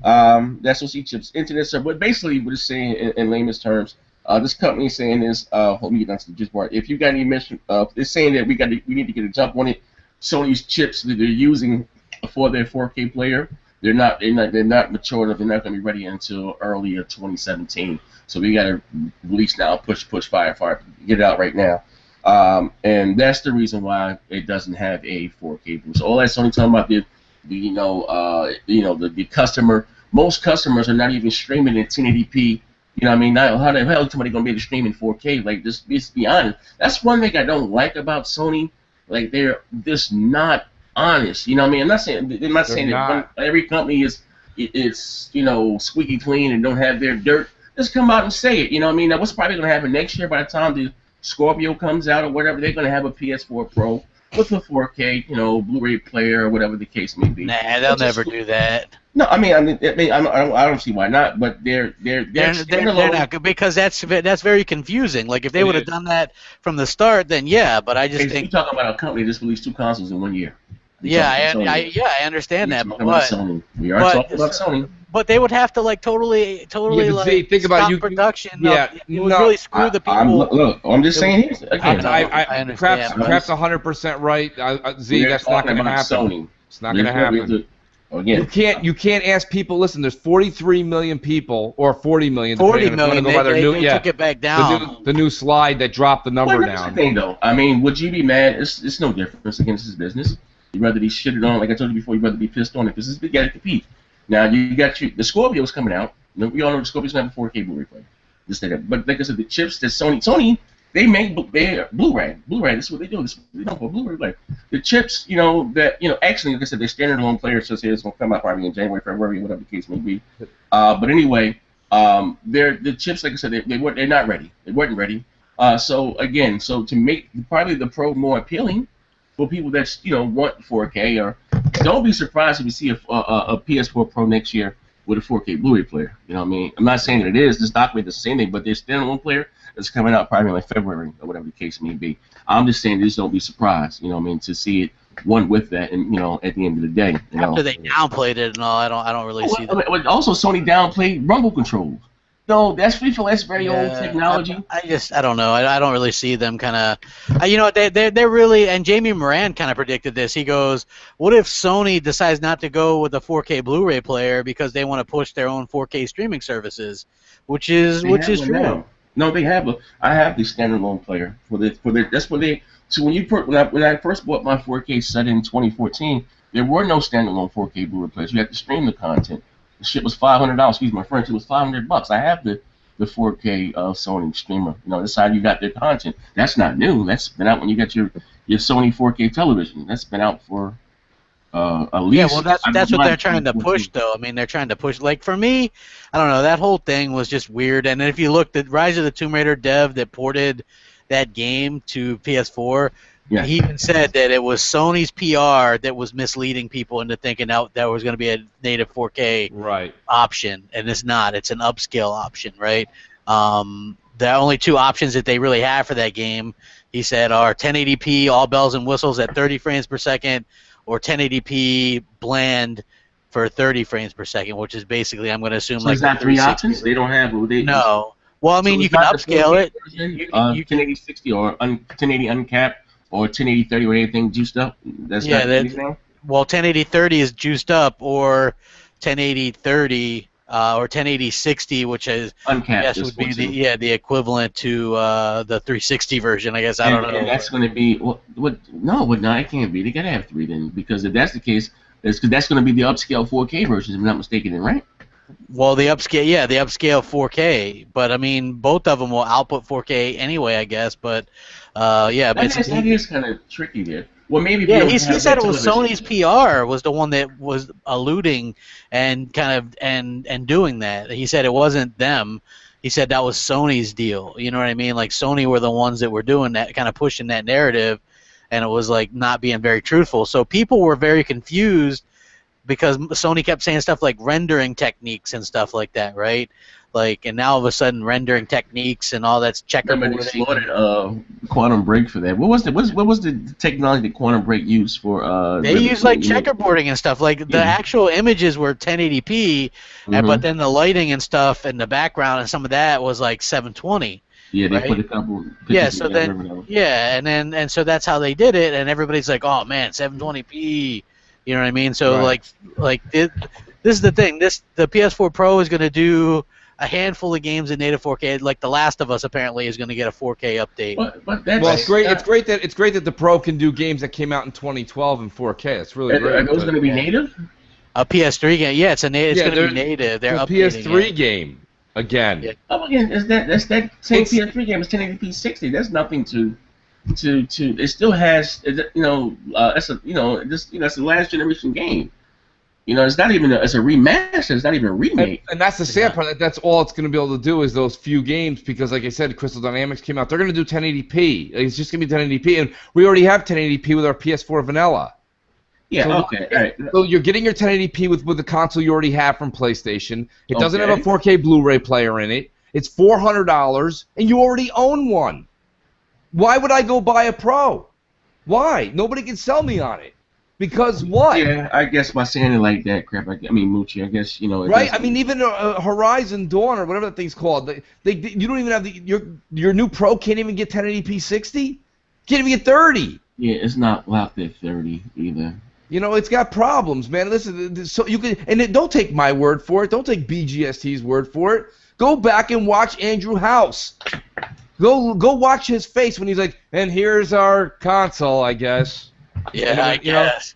the SoC chips internet server. But basically, what it's saying in layman's terms, this company is saying is, let me get down to the gist part. If you got any mention, it's saying that we need to get a jump on it. Sony's chips that they're using for their 4K player, they're not mature enough. They're not going to be ready until early 2017. So we got to release now, push, fire, get it out right now. And that's the reason why it doesn't have a 4K boost. So all that's only talking about the customer. Most customers are not even streaming in 1080p. You know what I mean? How the hell is somebody going to be able to stream in 4K? Like, just be honest. That's one thing I don't like about Sony. Like, they're just not honest. You know what I mean? I'm not saying that every company is you know, squeaky clean and don't have their dirt. Just come out and say it. You know what I mean? Now, what's probably going to happen next year by the time the Scorpio comes out or whatever, they're going to have a PS4 Pro with a 4K, you know, Blu-ray player or whatever the case may be. Nah, they'll never do that. No, I don't see why not. But they're not, because that's very confusing. Like if they would have done that from the start, then yeah. But I just think you're talking about a company that just released 2 consoles in 1 year. I understand that. But we are talking about Sony. But they would have to like totally like think about stop production. It would really screw the people. I'm just saying here. Again, I understand. Crap's 100% right. Z, that's not going to happen. Sony. It's not going to happen. Again, you can't ask people. Listen, there's 43 million people, or 40 million. 40 million. They took it back down. The new slide that dropped the number down. That's the thing, though. I mean, would you be mad? It's no difference. Again, this is business. You'd rather be shitted on, like I told you before. You'd rather be pissed on it because you got to compete. Now you got the Scorpio's coming out. We all know the Scorpio's gonna have a 4K Blu-ray player. Just say that. But like I said, the chips that Sony they make Blu-ray. Blu-ray. This is what they do. This is what they do for Blu-ray player. The chips, actually, like I said, they're standalone players. So it's gonna come out probably in January, February, whatever the case may be. But anyway, the chips, like I said, they're not ready. They weren't ready. So to make probably the Pro more appealing, for people that want 4K, or don't be surprised if you see a PS4 Pro next year with a 4K Blu-ray player. You know what I mean? I'm not saying that it is. This document is the same thing, but there's standalone player that's coming out probably in like February or whatever the case may be. I'm just saying, just don't be surprised. You know what I mean? To see it one with that, and at the end of the day, after they downplayed it and all, I don't really see that. Also, Sony downplayed rumble controls. No, that's very old technology. I don't know. I don't really see them kind of. They're really, and Jamie Moran kind of predicted this. He goes, "What if Sony decides not to go with a 4K Blu-ray player because they want to push their own 4K streaming services?" Which is true. Now. No, they have I have the standalone player that's what they. So when I first bought my 4K set in 2014, there were no standalone 4K Blu-ray players. You had to stream the content. The shit was $500. Excuse my French. It was $500. I have the 4K Sony streamer. That's how you got their content. That's not new. That's been out when you got your Sony 4K television. That's been out for at least. Yeah, well, that's what they're trying to push, though. I mean, they're trying to push. Like for me, I don't know. That whole thing was just weird. And then if you look at Rise of the Tomb Raider dev that ported that game to PS4. Yeah. He even said that it was Sony's PR that was misleading people into thinking that was going to be a native 4K option, and it's not. It's an upscale option, right? The only two options that they really have for that game, he said, are 1080p, all bells and whistles at 30 frames per second, or 1080p bland for 30 frames per second, which is basically, I'm going to assume, so like. So not three options? They don't have. No. Well, I mean, you can upscale it. You 1080 60 or 1080 uncapped. Or 1080 30 or anything juiced up? That's well, 1080 30 is juiced up, or 1080 30 or 1080 60, which is uncapped. Would be the equivalent to the 360 version. I guess I don't know. And that's going to be No, it can't be. They got to have three then, because if that's the case, that's going to be the upscale 4K version, if I'm not mistaken, then, right? Well, the upscale 4K, but I mean, both of them will output 4K anyway, I guess. But that is kind of tricky there. Well, maybe. Yeah, he said it was Sony's PR was the one that was alluding and kind of and doing that. He said it wasn't them. He said that was Sony's deal. You know what I mean? Like Sony were the ones that were doing that, kind of pushing that narrative, and it was like not being very truthful. So people were very confused, because Sony kept saying stuff like rendering techniques and stuff like that, right? Like, and now all of a sudden rendering techniques and all that's checkerboarding. They slaughtered Quantum Break for that. What was the technology that Quantum Break used for? They used like checkerboarding and stuff. Like the actual images were 1080p, but then the lighting and stuff and the background and some of that was like 720. Yeah, they put a couple. And so that's how they did it, and everybody's like, oh man, 720p. You know what I mean? So this is the thing. The PS4 Pro is going to do a handful of games in native 4K. Like The Last of Us apparently is going to get a 4K update. But that's great. It's great that the Pro can do games that came out in 2012 in 4K. It's really great. Are those going to be native? A PS3 game? Yeah, it's going to be native. They're updating PS3 game again. Yeah. Again, that's that same PS3 game. It's 1080p 60. That's nothing to it still has that's the last generation game. It's not even it's a remaster. It's not even a remake. And that's the sad part. That's all it's going to be able to do is those few games, because like I said, Crystal Dynamics came out. They're going to do 1080p. It's just going to be 1080p, and we already have 1080p with our PS4 vanilla. Yeah. All right. So you're getting your 1080p with the console you already have from PlayStation. It doesn't have a 4K Blu-ray player in it. It's $400, and you already own one. Why would I go buy a Pro? Why? Nobody can sell me on it. Because what? Yeah, I guess by saying it like that, crap. I mean, Moochie. I guess right. I mean, even Horizon Dawn or whatever that thing's called. You don't even have your new Pro can't even get 1080p 60. Can't even get 30. Yeah, it's not locked at 30 either. It's got problems, man. Listen, so you can don't take my word for it. Don't take BGST's word for it. Go back and watch Andrew House. Go watch his face when he's like, and here's our console, I guess. Yeah, I guess.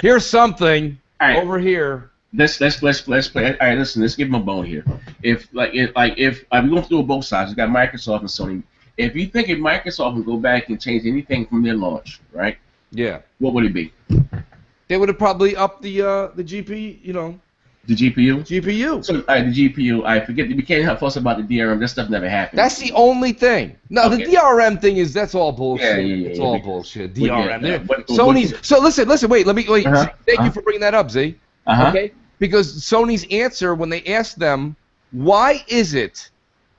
Here's something over here. Let's play. All right, listen. Let's give him a bone here. If we're going through both sides. We got Microsoft and Sony. If you think Microsoft would go back and change anything from their launch, right? Yeah. What would it be? They would have probably upped the GP. The GPU? GPU. So, the GPU, I forget, we can't have fuss about the DRM. That stuff never happened. That's the only thing. No, Okay. the DRM thing that's all bullshit. Yeah. It's all bullshit. Well, DRM. yeah, Sony's. So listen. Wait. Thank you for bringing that up, Z. Okay. Because Sony's answer when they asked them, why is it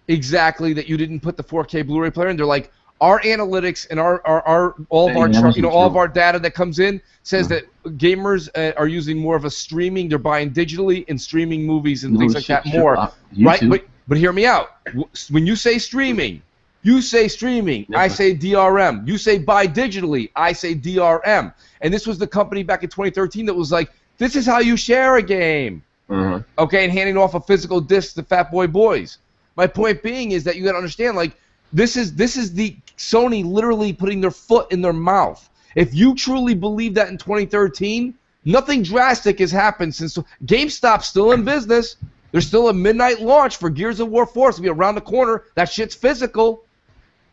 exactly that you didn't put the 4K Blu-ray player in? They're like, our analytics and all of our data that comes in says that gamers are using more of a streaming. They're buying digitally and streaming movies and things like that more, right? But hear me out. When you say streaming, I say DRM. You say buy digitally, I say DRM. And this was the company back in 2013 that was like, this is how you share a game, okay, and handing off a physical disc to Fat Boy Boys. My point being is that you got to understand, like, this is the Sony literally putting their foot in their mouth. If you truly believe that in 2013, nothing drastic has happened since GameStop's still in business. There's still a midnight launch for Gears of War 4. It's going to be around the corner. That shit's physical.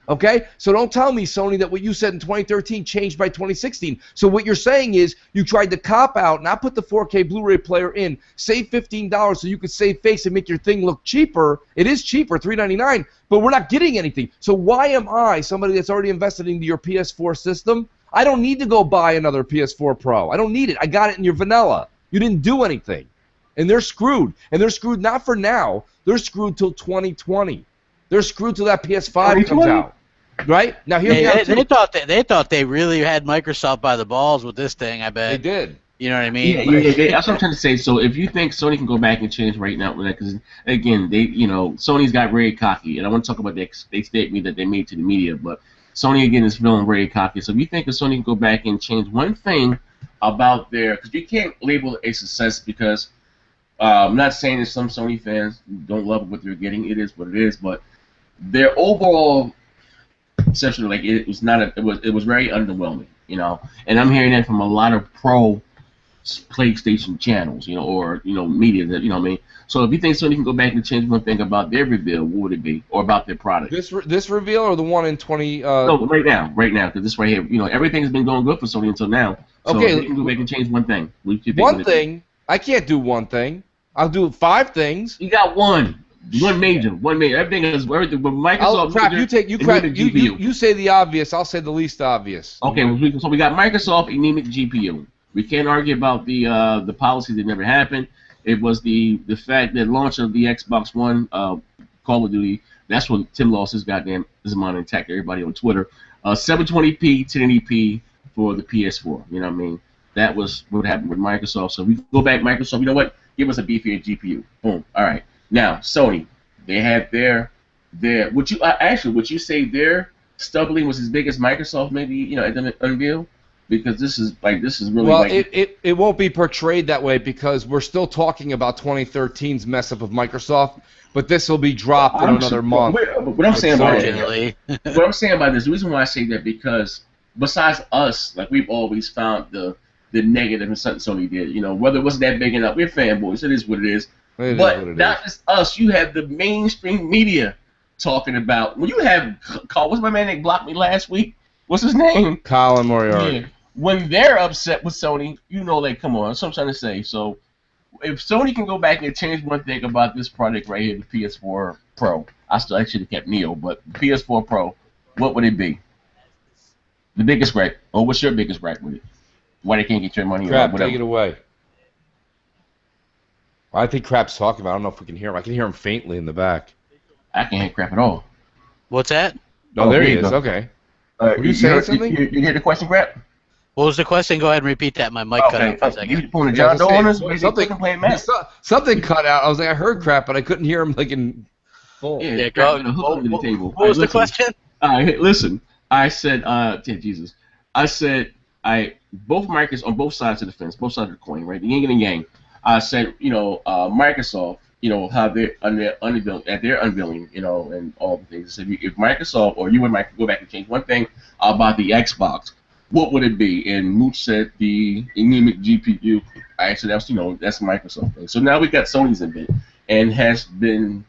Okay? So don't tell me, Sony, that what you said in 2013 changed by 2016. So what you're saying is you tried to cop out, not put the 4K Blu-ray player in, save $15 so you could save face and make your thing look cheaper. It is cheaper, $399, but we're not getting anything. So why am I, somebody that's already invested into your PS4 system, I don't need to go buy another PS4 Pro. I don't need it. I got it in your vanilla. You didn't do anything. And they're screwed. And they're screwed not for now. They're screwed till 2020. They're screwed till that PS5 comes out. Right? Now they thought they really had Microsoft by the balls with this thing, I bet. They did. You know what I mean? Yeah, that's what I'm trying to say. So if you think Sony can go back and change right now, because again, Sony's got very cocky, and I want to talk about the statement that they made to the media, but Sony again is feeling very cocky. So if you think that Sony can go back and change one thing about because you can't label it a success because I'm not saying that some Sony fans don't love what they're getting. It is what it is, but their overall essentially, like, it was very underwhelming, and I'm hearing that from a lot of pro PlayStation channels, or media that, what I mean. So if you think Sony can go back and change one thing about their reveal, what would it be, or about their product? This reveal or the one in 20? No, right now, because this right here, everything's been going good for Sony until now. So okay, if they can go back and change one thing. One thing, I can't do one thing. I'll do 5 things. You got one. One major. Everything is everything. But Microsoft. You say the obvious. I'll say the least obvious. Okay, so we got Microsoft anemic GPU. We can't argue about the policy that never happened. It was the fact that launch of the Xbox One, Call of Duty. That's when Tim lost his goddamn mind and attacked everybody on Twitter. 720p, 1080p for the PS4. You know what I mean? That was what happened with Microsoft. So we go back, Microsoft. You know what? Give us a beefier GPU. Boom. All right. Now, Sony, they had their would you say their stumbling was as big as Microsoft maybe, at the unveil? Because this is really it won't be portrayed that way because we're still talking about 2013's mess up of Microsoft, but this will be dropped in another month. What I'm saying about this, the reason why I say that because besides us, like, we've always found the negative in something Sony did, whether it wasn't that big enough, we're fanboys, it is what it is. But not just us. You have the mainstream media talking about. When you have what's my man that blocked me last week? What's his name? Colin Moriarty. Yeah. When they're upset with Sony, like, come on. That's what I'm trying to say. So if Sony can go back and change one thing about this product right here, the PS4 Pro, I should have kept Neo, but the PS4 Pro, what would it be? The biggest gripe. Or what's your biggest gripe with it? Why they can't get your money? Crap, take it away. I think Crap's talking about. I don't know if we can hear him. I can hear him faintly in the back. I can't hear Crap at all. What's that? Oh, there he is. Go. Okay. Were you saying something? You hear the question, Crap? What was the question? Go ahead and repeat that. My mic cut out for a second. You pulling a John Doe on us? Something cut out. I was like, I heard Crap, but I couldn't hear him like in full. Yeah, the table. What was the question? Listen. I said, Jesus. I said, both markets on both sides of the fence, both sides of the coin, right? The yin and the yang. I said, Microsoft, how they're at their unveiling, and all the things. I said, if Microsoft or you and Mike go back and change one thing about the Xbox, what would it be? And Mooch said the anemic GPU. I said, that's Microsoft thing. So now we got Sony's invent, and has been,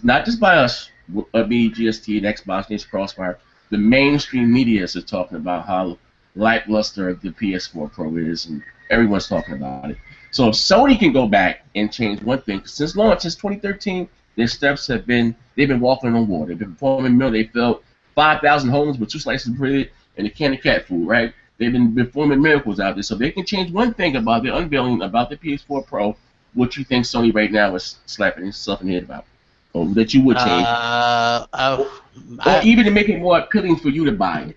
not just by us, Bgst and Xbox and Crossfire, the mainstream media is talking about how lackluster the PS4 Pro is, and everyone's talking about it. So if Sony can go back and change one thing, since launch, since 2013, their steps they've been walking on water. They've been performing mill. They filled 5,000 homes with 2 slices of bread and a can of cat food, right? They've been performing miracles out there. So if they can change one thing about their unveiling about the PS4 Pro, what you think Sony right now is slapping itself in the head about? Or that you would change? Or even to make it more appealing for you to buy it.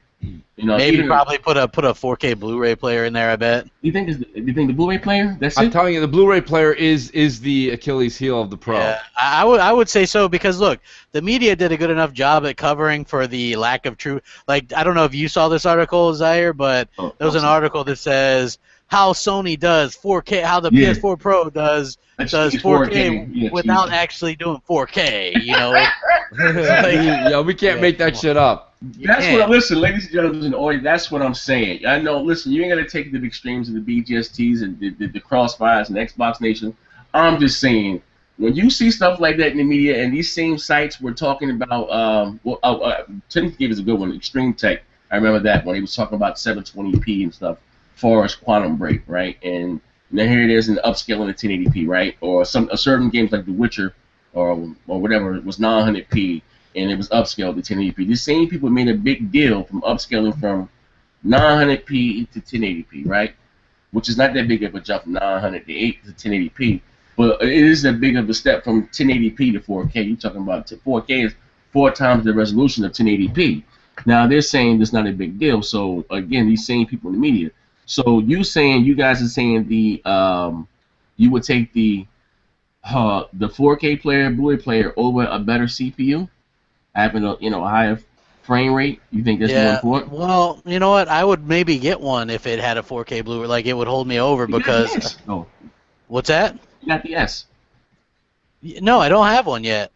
You know, maybe probably put a 4K Blu-ray player in there. I bet. You think the Blu-ray player? That's it. I'm telling you, the Blu-ray player is the Achilles heel of the Pro. Yeah, I would say so because look, the media did a good enough job at covering for the lack of true. Like I don't know if you saw this article, Zaire, but there was an article that says how Sony does 4K, how the PS4 Pro does 4K without actually doing 4K. You know, we can't make that shit up. Listen, ladies and gentlemen in the audience, that's what I'm saying. I know, listen, you ain't got to take it to the extremes of the BGSTs and the Crossfires and Xbox Nation. I'm just saying, when you see stuff like that in the media, and these same sites were talking about, Tim gave us a good one, Extreme Tech. I remember that when he was talking about 720p and stuff, Forest Quantum Break, right? And now here it is in the upscaling to 1080p, right? Or certain games like The Witcher or whatever, it was 900p. And it was upscaled to 1080p. The same people made a big deal from upscaling from 900p to 1080p, right? Which is not that big of a jump from 900 to 1080p, but it is a big of a step from 1080p to 4K. You're talking about 4K is 4 times the resolution of 1080p. Now they're saying it's not a big deal. So again, these same people in the media. So you guys are saying you would take the 4K player, Blu-ray player over a better CPU? Having a higher frame rate, you think that's more important? Well, you know what? I would maybe get one if it had a 4K Blu-ray. Like it would hold me over because. What's that? You got the S. No, I don't have one yet.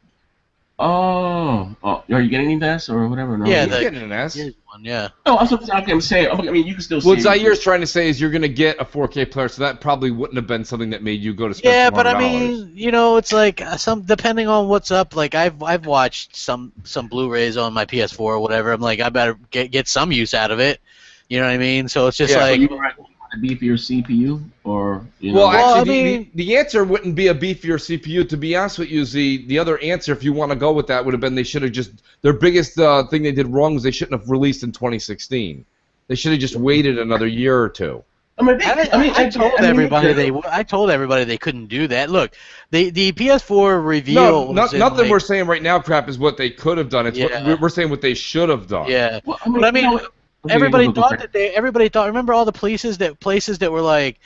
Oh, are you getting any S or whatever? No, yeah, you're getting an S. One, yeah. No, I'm saying. I mean, you can still. What Zaire's trying to say is you're going to get a 4K player, so that probably wouldn't have been something that made you go to spend $400. But I mean, it's like depending on what's up. Like I've watched some Blu-rays on my PS4 or whatever. I'm like, I better get some use out of it. You know what I mean? So it's just like. A beefier CPU, or Well, actually, the answer wouldn't be a beefier CPU. To be honest with you, the other answer, if you want to go with that, would have been they should have just their biggest thing they did wrong was they shouldn't have released in 2016. They should have just waited another year or two. I told everybody they couldn't do that. Look, the PS4 reveal. No, nothing we're saying right now, crap, is what they could have done. It's what we're saying what they should have done. Yeah, but I mean. Everybody thought. Remember all the places that were like,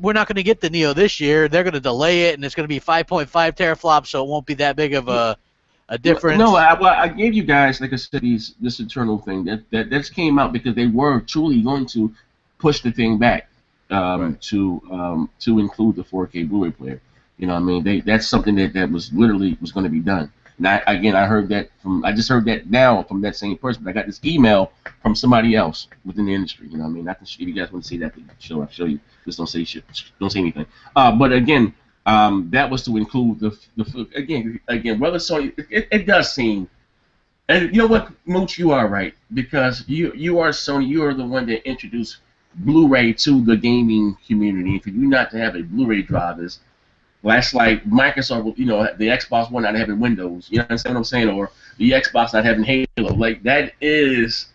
we're not going to get the Neo this year. They're going to delay it, and it's going to be 5.5 teraflops, so it won't be that big of a difference. No, I gave you guys, like I said, this internal thing that came out because they were truly going to push the thing back to include the 4K Blu-ray player. You know what I mean? That's something that was literally going to be done. Now, again, I just heard that now from that same person, but I got this email from somebody else within the industry. You know what I mean? If you guys want to see that, I'll show you. Just don't say shit. Don't say anything. But again, that was to include the again, whether Sony, it does seem, and you know what, Mooch, you are right, because you are Sony, you are the one that introduced Blu-ray to the gaming community. For you not to have a Blu-ray drive is, that's like Microsoft, the Xbox One not having Windows. You understand what I'm saying? Or the Xbox not having Halo. Like, that is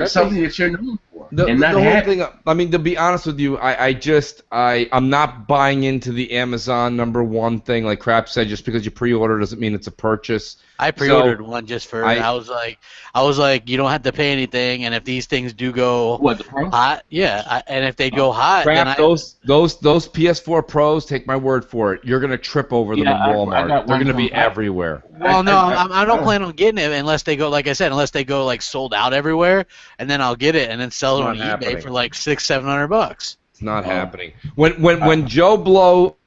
something that you're known for. The whole thing, I mean, to be honest with you, I'm not buying into the Amazon #1 thing like Crap said. Just because you pre-order doesn't mean it's a purchase. I pre-ordered one just for. I was like, you don't have to pay anything, and if these things do go hot, and if they go hot, Crap, those PS4 Pros, take my word for it, you're gonna trip over them in Walmart. They're gonna be everywhere. Well, no, I don't plan on getting it unless they go, like I said, like sold out everywhere, and then I'll get it and then sell it on eBay for like $600-700. It's not happening. When Joe Blow,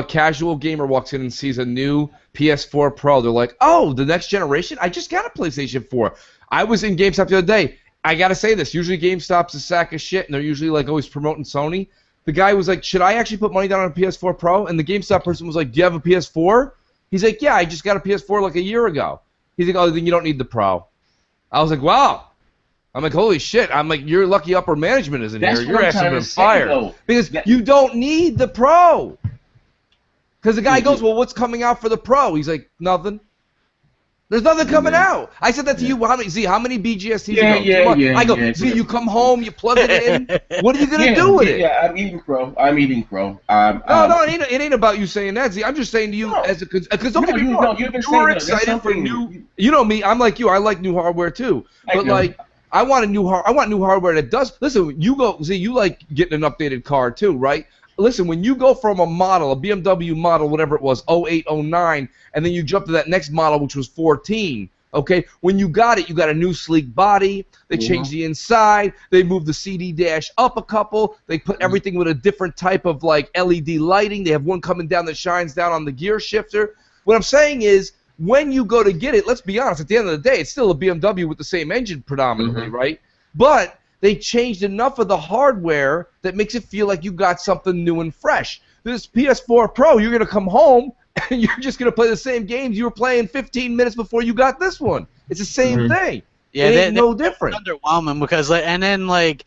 casual gamer, walks in and sees a new PS4 Pro, they're like, "Oh, the next generation! I just got a PlayStation 4." I was in GameStop the other day. I gotta say this. Usually GameStop's a sack of shit, and they're usually like always promoting Sony. The guy was like, "Should I actually put money down on a PS4 Pro?" And the GameStop person was like, "Do you have a PS4?" He's like, "Yeah, I just got a PS4 like a year ago." He's like, "Oh, then you don't need the Pro." I was like, "Wow." I'm like, holy shit. I'm like, you're lucky upper management isn't here. Your ass has been fired. Because you don't need the Pro. Because the guy goes, well, what's coming out for the Pro? He's like, nothing. There's nothing coming out. I said that to you. How many BGSTs ago? I go, Z, you come home, you plug it in. What are you going to do with it? Yeah, I'm eating Pro. No, it ain't about you saying that, Z. I'm just saying to you, because don't get me wrong, you were excited for new. You know me, I'm like you. I like new hardware too. But like, I want new hardware that does. Listen, you go, Z, you like getting an updated car too, right? Listen, when you go from a model, a BMW model, whatever it was, 08, 09, and then you jump to that next model, which was 14, okay? When you got it, you got a new sleek body. They changed the inside. They moved the CD dash up a couple. They put everything with a different type of, like, LED lighting. They have one coming down that shines down on the gear shifter. What I'm saying is, when you go to get it, let's be honest, at the end of the day, it's still a BMW with the same engine predominantly, right? But they changed enough of the hardware that makes it feel like you got something new and fresh. This PS4 Pro, you're going to come home and you're just going to play the same games you were playing 15 minutes before you got this one. It's the same thing. Yeah, it ain't no different. Underwhelming because, and then the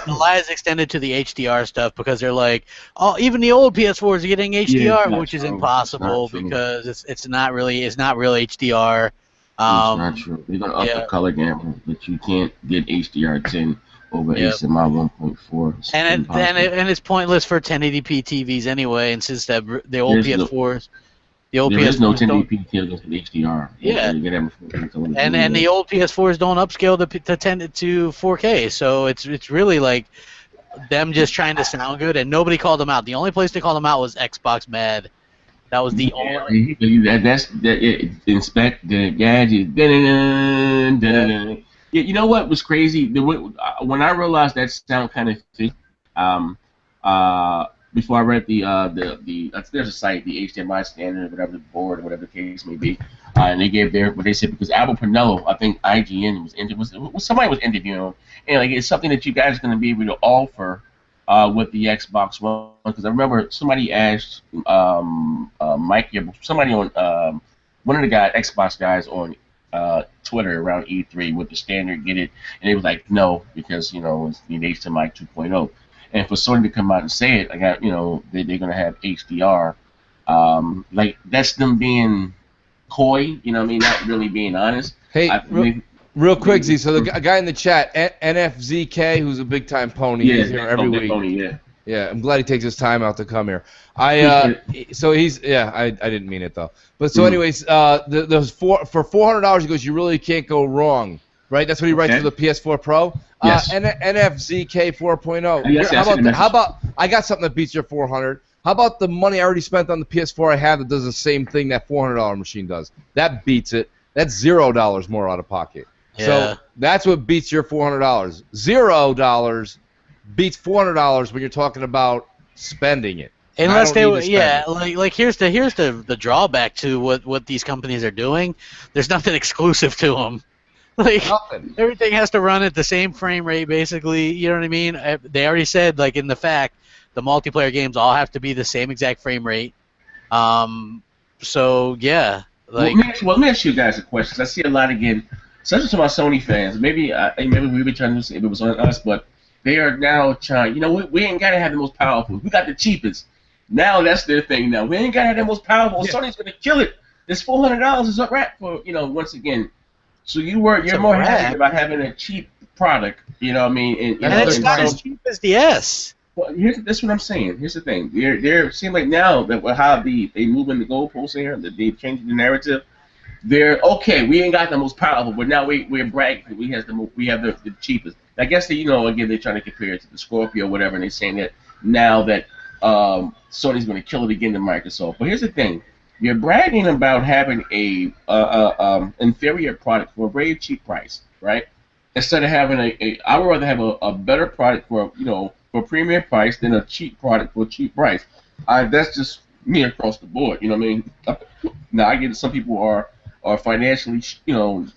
lie is extended to the HDR stuff because they're like, oh, even the old PS4s are getting HDR, which is impossible because it's not real HDR. It's not true. They're gonna up the color gamut, but you can't get HDR10 over HDMI 1.4. And it's pointless for 1080p TVs anyway, and since the old PS4s. There is no 1080p TVs with HDR. Yeah. And the old PS4s don't upscale to 4K, so it's really like them just trying to sound good, and nobody called them out. The only place they called them out was Xbox Mad. That was the only. Inspect the gadget. Yeah, you know what was crazy? When I realized that sound kind of fake, before I read there's a site, the HDMI standard, whatever the board, or whatever the case may be, and they gave what they said because Albert Pinello, I think IGN somebody was interviewing, and like it's something that you guys are going to be able to offer with the Xbox One, because I remember somebody asked Mike, somebody on one of the Xbox guys on Twitter around E3 with the standard get it, and they was like no, because it's the HDMI 2.0. And for Sony to come out and say it, they're gonna have HDR, like that's them being coy, not really being honest. Hey, real quick, Z. So the guy in the chat, NFZK, who's a big time pony, he's here every week. Pony, yeah, I'm glad he takes his time out to come here. So he's I didn't mean it though. But so anyways, those for $400, he goes, you really can't go wrong. Right, that's what he writes for the PS4 Pro. Yes. NFZK 4.0. Yes, how about I got something that beats your 400? How about the money I already spent on the PS4 I have that does the same thing that $400 machine does? That beats it. That's $0 more out of pocket. Yeah. So that's what beats your $400. $0 beats $400 when you're talking about spending it. Unless they like here's the drawback to what these companies are doing. There's nothing exclusive to them. Like everything has to run at the same frame rate, basically. You know what I mean? They already said, like in the fact, the multiplayer games all have to be the same exact frame rate. So yeah. Like, let me ask you guys a question. 'Cause I see a lot again, especially to my Sony fans. Maybe we were trying to say if it was on us, but they are now trying. We ain't gotta have the most powerful. We got the cheapest. Now that's their thing. Now we ain't gotta have the most powerful. Yeah. Sony's gonna kill it. This $400 is a wrap for once again. So you're more happy about having a cheap product, you know what I mean? And it's not as cheap as the S. Well, that's what I'm saying. Here's the thing. They're seem like now that how they moving the goalposts here, that they've changed the narrative. They're okay. We ain't got the most powerful, but now we're bragging. We have the cheapest. I guess again they're trying to compare it to the Scorpio or whatever, and they're saying that now that Sony's going to kill it again to Microsoft. But here's the thing. You're bragging about having a inferior product for a very cheap price, right? Instead of having I would rather have a better product for a premium price than a cheap product for a cheap price. That's just me across the board. You know what I mean? Now I get that some people are financially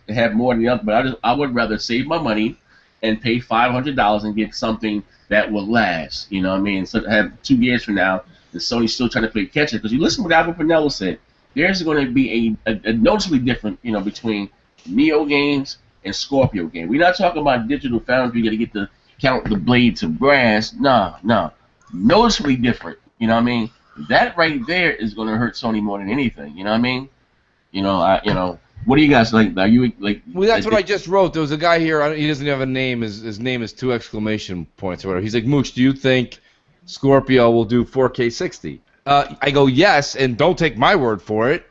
have more than the other, but I would rather save my money and pay $500 and get something that will last. You know what I mean? So have 2 years from now. And Sony's still trying to play catch up because you listen to what Albert Pinello said. There's going to be a noticeably different, between Neo games and Scorpio game. We're not talking about digital foundry. You got to get the count the blade to brass. Nah. Noticeably different. You know what I mean? That right there is going to hurt Sony more than anything. You know what I mean? What do you guys like? Are you like? Well, that's what I just wrote. There was a guy here. He doesn't have a name. His name is 2 exclamation points or whatever. He's like, Mooch, do you think Scorpio will do 4K 60? I go, yes, and don't take my word for it.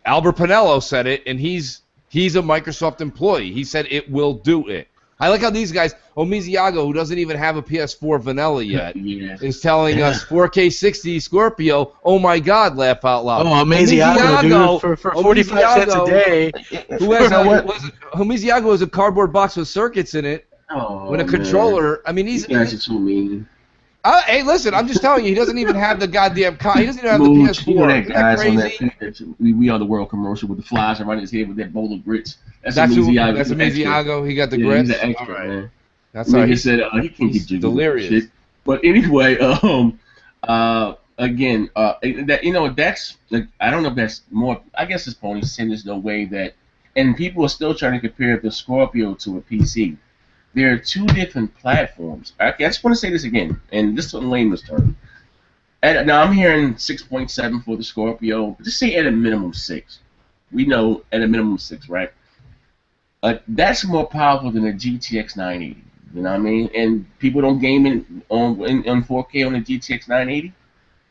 Albert Pinello said it, and he's a Microsoft employee. He said it will do it. I like how these guys, Miziago, who doesn't even have a PS4 vanilla yet, is telling us 4K 60 Scorpio. Oh my God! Laugh out loud. Oh, Miziago, dude, for 45 cents a day. Miziago has a cardboard box with circuits in it. Oh, with a controller. I mean, these guys are too mean. Hey, listen, I'm just telling you, he doesn't even have the goddamn. He doesn't even have the PS4. You know that guy's on that We Are the World commercial with the flies around his head with that bowl of grits. That's a Miziago. That's a Miziago. He got the grits. He's an extra, man. That's right. He said he can't get you delirious. Shit. But anyway, again, that's like, I don't know if that's more. I guess it's Pony Sinners the way that, and people are still trying to compare the Scorpio to a PC. There are two different platforms. I just want to say this again, and this is in layman's term. Now I'm hearing 6.7 for the Scorpio. Just say at a minimum 6. We know at a minimum 6, right? That's more powerful than a GTX 980. You know what I mean? And people don't game on 4K on the GTX 980.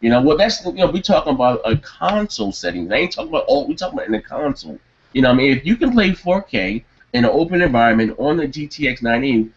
Well, that's we talking about a console setting. I ain't talking about we talking about in the console. You know what I mean? If you can play 4K in an open environment on the GTX 980,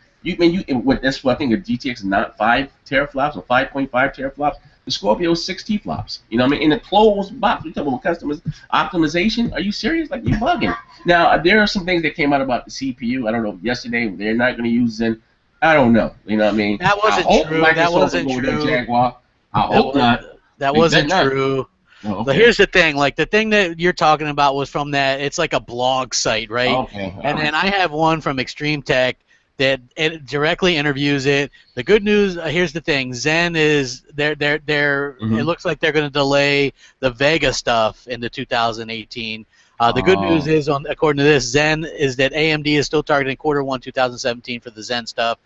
that's what I think a GTX is not 5 teraflops or 5.5 teraflops. The Scorpio is 6 T-flops. You know what I mean? In a closed box, we talk about optimization. Are you serious? Like, you're bugging. Now, there are some things that came out about the CPU. I don't know, yesterday, they're not going to use Zen. I don't know. You know what I mean? That wasn't true. That wasn't true. Jaguar. I hope not. That wasn't true. Oh, okay. But here's the thing, like the thing that you're talking about was from that, it's like a blog site, right? Okay. And then I have one from Extreme Tech that it directly interviews it. The good news, here's the thing, Zen is, it looks like they're going to delay the Vega stuff into 2018. The good news is, according to this, Zen is that AMD is still targeting Q1 2017 for the Zen stuff.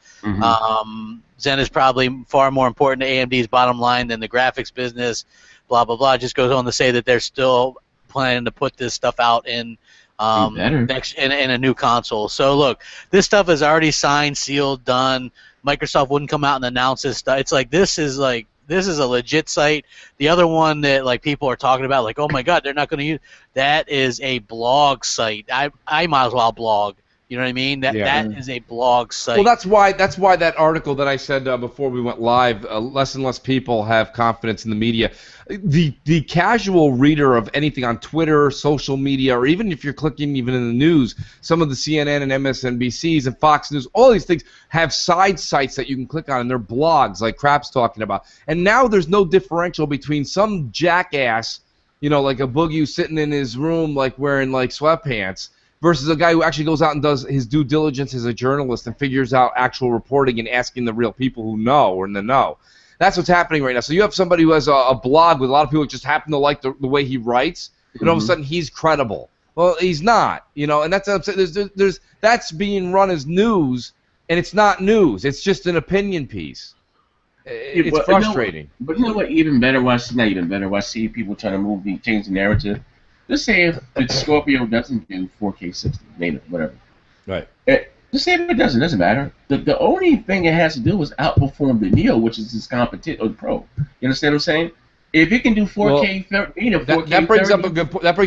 Zen is probably far more important to AMD's bottom line than the graphics business. Blah blah blah. Just goes on to say that they're still planning to put this stuff out in in a new console. So look, this stuff is already signed, sealed, done. Microsoft wouldn't come out and announce this stuff. It's like this is a legit site. The other one that like people are talking about, like, oh my God, they're not going to use, that is a blog site. I might as well blog. You know what I mean? That is a blog site. Well, that's why that article that I said before we went live, less and less people have confidence in the media. The casual reader of anything on Twitter, social media, or even if you're clicking even in the news, some of the CNN and MSNBCs and Fox News, all these things have side sites that you can click on, and they're blogs like Crap's talking about. And now there's no differential between some jackass, like a boogie sitting in his room like wearing like sweatpants, versus a guy who actually goes out and does his due diligence as a journalist and figures out actual reporting and asking the real people who know or in the know. That's what's happening right now. So you have somebody who has a blog with a lot of people who just happen to like the way he writes, and all of a sudden he's credible. Well, he's not, and that's what I'm saying. That's being run as news, and it's not news. It's just an opinion piece. It's frustrating. But you know what? Even better, not even better. I see people trying to change the narrative. Let's say if the Scorpio doesn't do 4K 60, native, whatever. Right. Just say if it doesn't matter. The only thing it has to do is outperform the Neo, which is his competition, or the Pro. You understand what I'm saying? If it can do 4K 30, that brings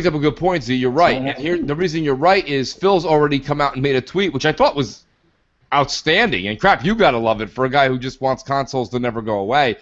up a good point, Z. You're right. And here, the reason you're right is Phil's already come out and made a tweet, which I thought was outstanding. And crap, you gotta love it for a guy who just wants consoles to never go away.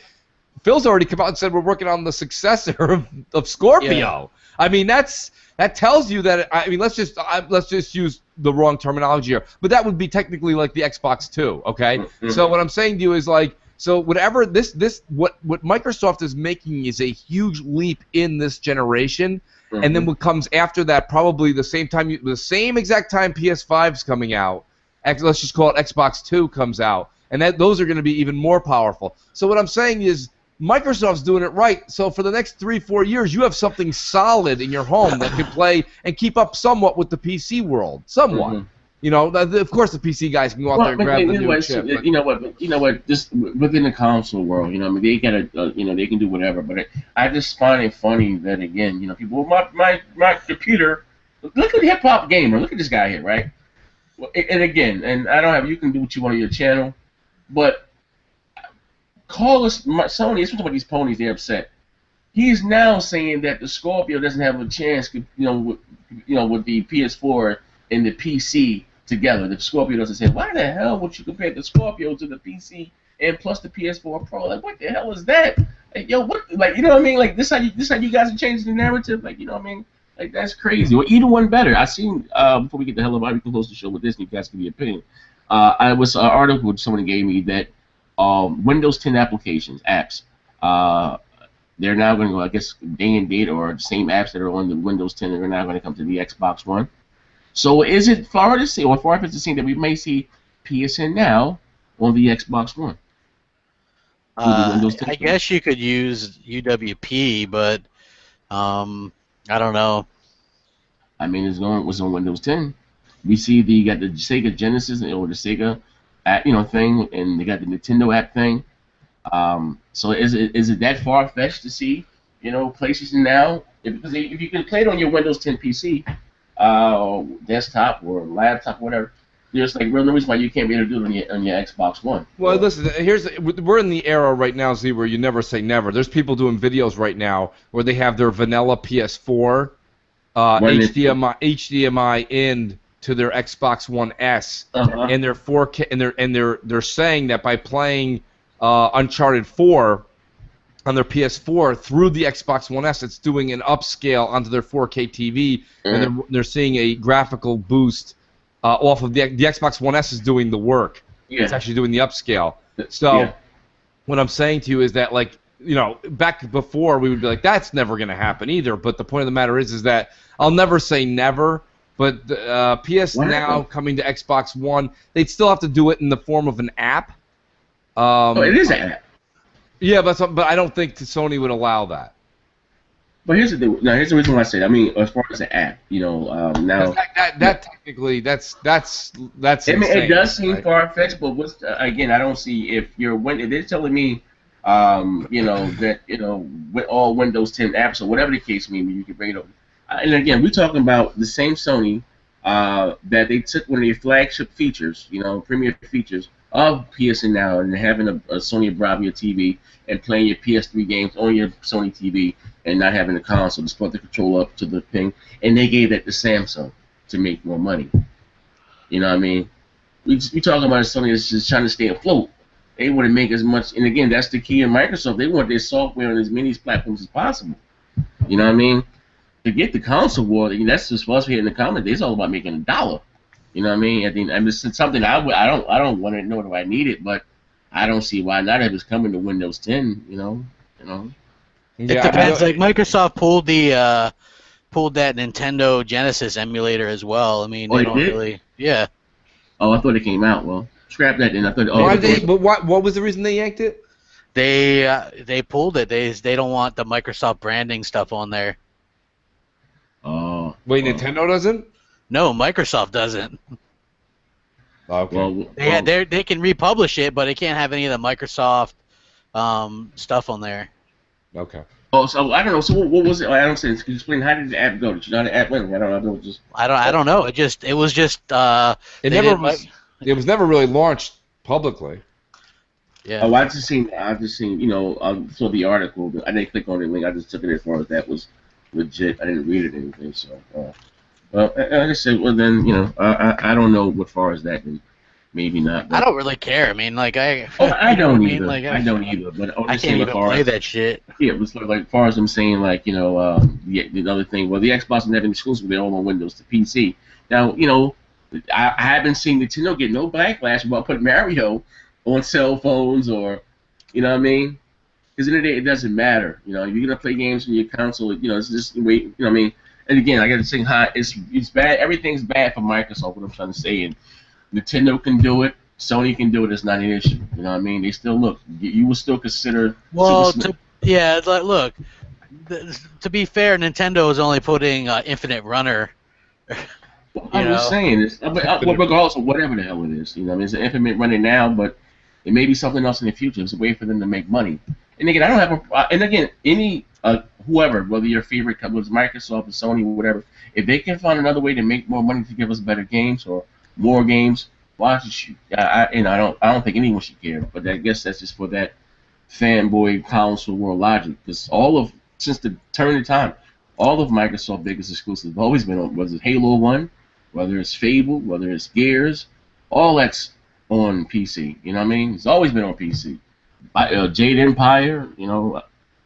Phil's already come out and said we're working on the successor of Scorpio. Yeah. I mean, that tells you that. I mean, let's just use the wrong terminology here, but that would be technically like the Xbox 2. Okay. Mm-hmm. So what I'm saying to you is like, so whatever what Microsoft is making is a huge leap in this generation, and then what comes after that, probably the same exact time PS5's coming out. Let's just call it Xbox 2 comes out, and those are going to be even more powerful. So what I'm saying is, Microsoft's doing it right. So for the next 3-4 years, you have something solid in your home that can play and keep up somewhat with the PC world. Somewhat. You know, of course the PC guys can go out there and grab the new chip. You know what? Just within the console world, you know, I mean, they gotta, you know, they can do whatever. But I just find it funny that again, you know, people, my computer. Look at Hip Hop Gamer. Look at this guy here, right? And again, and I don't have. You can do what you want on your channel, but call us Sony. It's about these ponies. They're upset. He's now saying that the Scorpio doesn't have a chance, with the PS4 and the PC together. The Scorpio doesn't say, why the hell would you compare the Scorpio to the PC and plus the PS4 Pro? Like, what the hell is that? Like, yo, what? Like, you know what I mean? Like, this how you guys are changing the narrative? Like, you know what I mean? Like, that's crazy. Or either one better. I seen before we get the hell out, we can close the show with this, and you guys can give your opinion. I was an article someone gave me that Windows 10 apps. They're now going to go, I guess, day and date, or the same apps that are on the Windows 10 are now going to come to the Xbox One. So is it far to say, or far-fetched to say that we may see PSN now on the Xbox One? I guess you could use UWP, but I don't know. I mean, it was on Windows 10. We see you got the Sega Genesis or the Sega app, thing, and they got the Nintendo app thing. So is it that far-fetched to see, PlayStation now? Because if you can play it on your Windows 10 PC, desktop or laptop, whatever, there's like real no reason why you can't be able to do it on your Xbox One. Well, listen, we're in the era right now, Z, where you never say never. There's people doing videos right now where they have their vanilla PS4 HDMI in to their Xbox One S, and their 4K, and they're saying that by playing Uncharted 4 on their PS4 through the Xbox One S, it's doing an upscale onto their 4K TV, and they're seeing a graphical boost off of the Xbox One S is doing the work. Yeah. It's actually doing the upscale. So what I'm saying to you is that, like, back before we would be like, that's never going to happen either. But the point of the matter is that I'll never say never. But PS Now coming to Xbox One, they'd still have to do it in the form of an app. It is an app. Yeah, but I don't think Sony would allow that. But here's the thing. Now, here's the reason why I say that. I mean, as far as an app, now that technically that's I mean, it does seem far-fetched, but again, I don't see if they're telling me, that with all Windows 10 apps or whatever the case may be, you can bring it over. And again, we're talking about the same Sony that they took one of their flagship features, premier features of PSN Now, and having a Sony Bravia TV and playing your PS3 games on your Sony TV and not having a console to split the controller up to the thing, and they gave that to Samsung to make more money. You know what I mean? We talking about Sony that's just trying to stay afloat. They want to make as much, and again, that's the key in Microsoft. They want their software on as many platforms as possible. You know what I mean? To get the console war, that's just for us here in the comments. It's all about making $1. You know what I mean? I think it's something I don't want to know if I need it, but I don't see why not if it's coming to Windows 10. It depends. Like Microsoft pulled that Nintendo Genesis emulator as well. I mean, they don't really. Yeah. Oh, I thought it came out. Well, scrap that then. I thought. What was the reason they yanked it? They pulled it. They don't want the Microsoft branding stuff on there. Oh. Wait, Nintendo doesn't? No, Microsoft doesn't. Okay. Well, they can republish it, but it can't have any of the Microsoft stuff on there. Okay. Oh, so I don't know. So what was it? I don't say. Can you explain how did the app go? Did you know how the app went? I don't know. I don't know. It was just. It was never really launched publicly. Yeah. Oh, I just seen. Saw the article. I didn't click on the link. I just took it as far as that was legit. I didn't read it or anything. So, well, like I said, well then, I don't know what far as that. Then maybe not. I don't really care. I mean, like I don't either. I don't either. But I can't even play that shit. Yeah, it was like as far as I'm saying, like the other thing. Well, the Xbox is never exclusive. They're all on Windows to PC. Now, I haven't seen Nintendo get no backlash about putting Mario on cell phones or, you know what I mean? Because in the day, it doesn't matter. If you're gonna play games on your console, it's just the way. You know what I mean? And again, I got to say, it's bad. Everything's bad for Microsoft. What I'm trying to say, and Nintendo can do it. Sony can do it. It's not an issue. You know what I mean? They still look. You will still consider. Well, look. To be fair, Nintendo is only putting Infinite Runner I'm just saying, regardless of whatever the hell it is, you know, I mean, it's an Infinite running now, but it may be something else in the future. It's a way for them to make money. And again, I don't have a, and again, any whoever, whether your favorite company was Microsoft or Sony or whatever, if they can find another way to make more money to give us better games or more games, why should you? I don't think anyone should care. But I guess that's just for that fanboy console world logic. Because since the turn of time, all of Microsoft's biggest exclusives have always been on, whether it's Halo 1, whether it's Fable, whether it's Gears, all that's on PC. You know what I mean? It's always been on PC. Jade Empire, you know,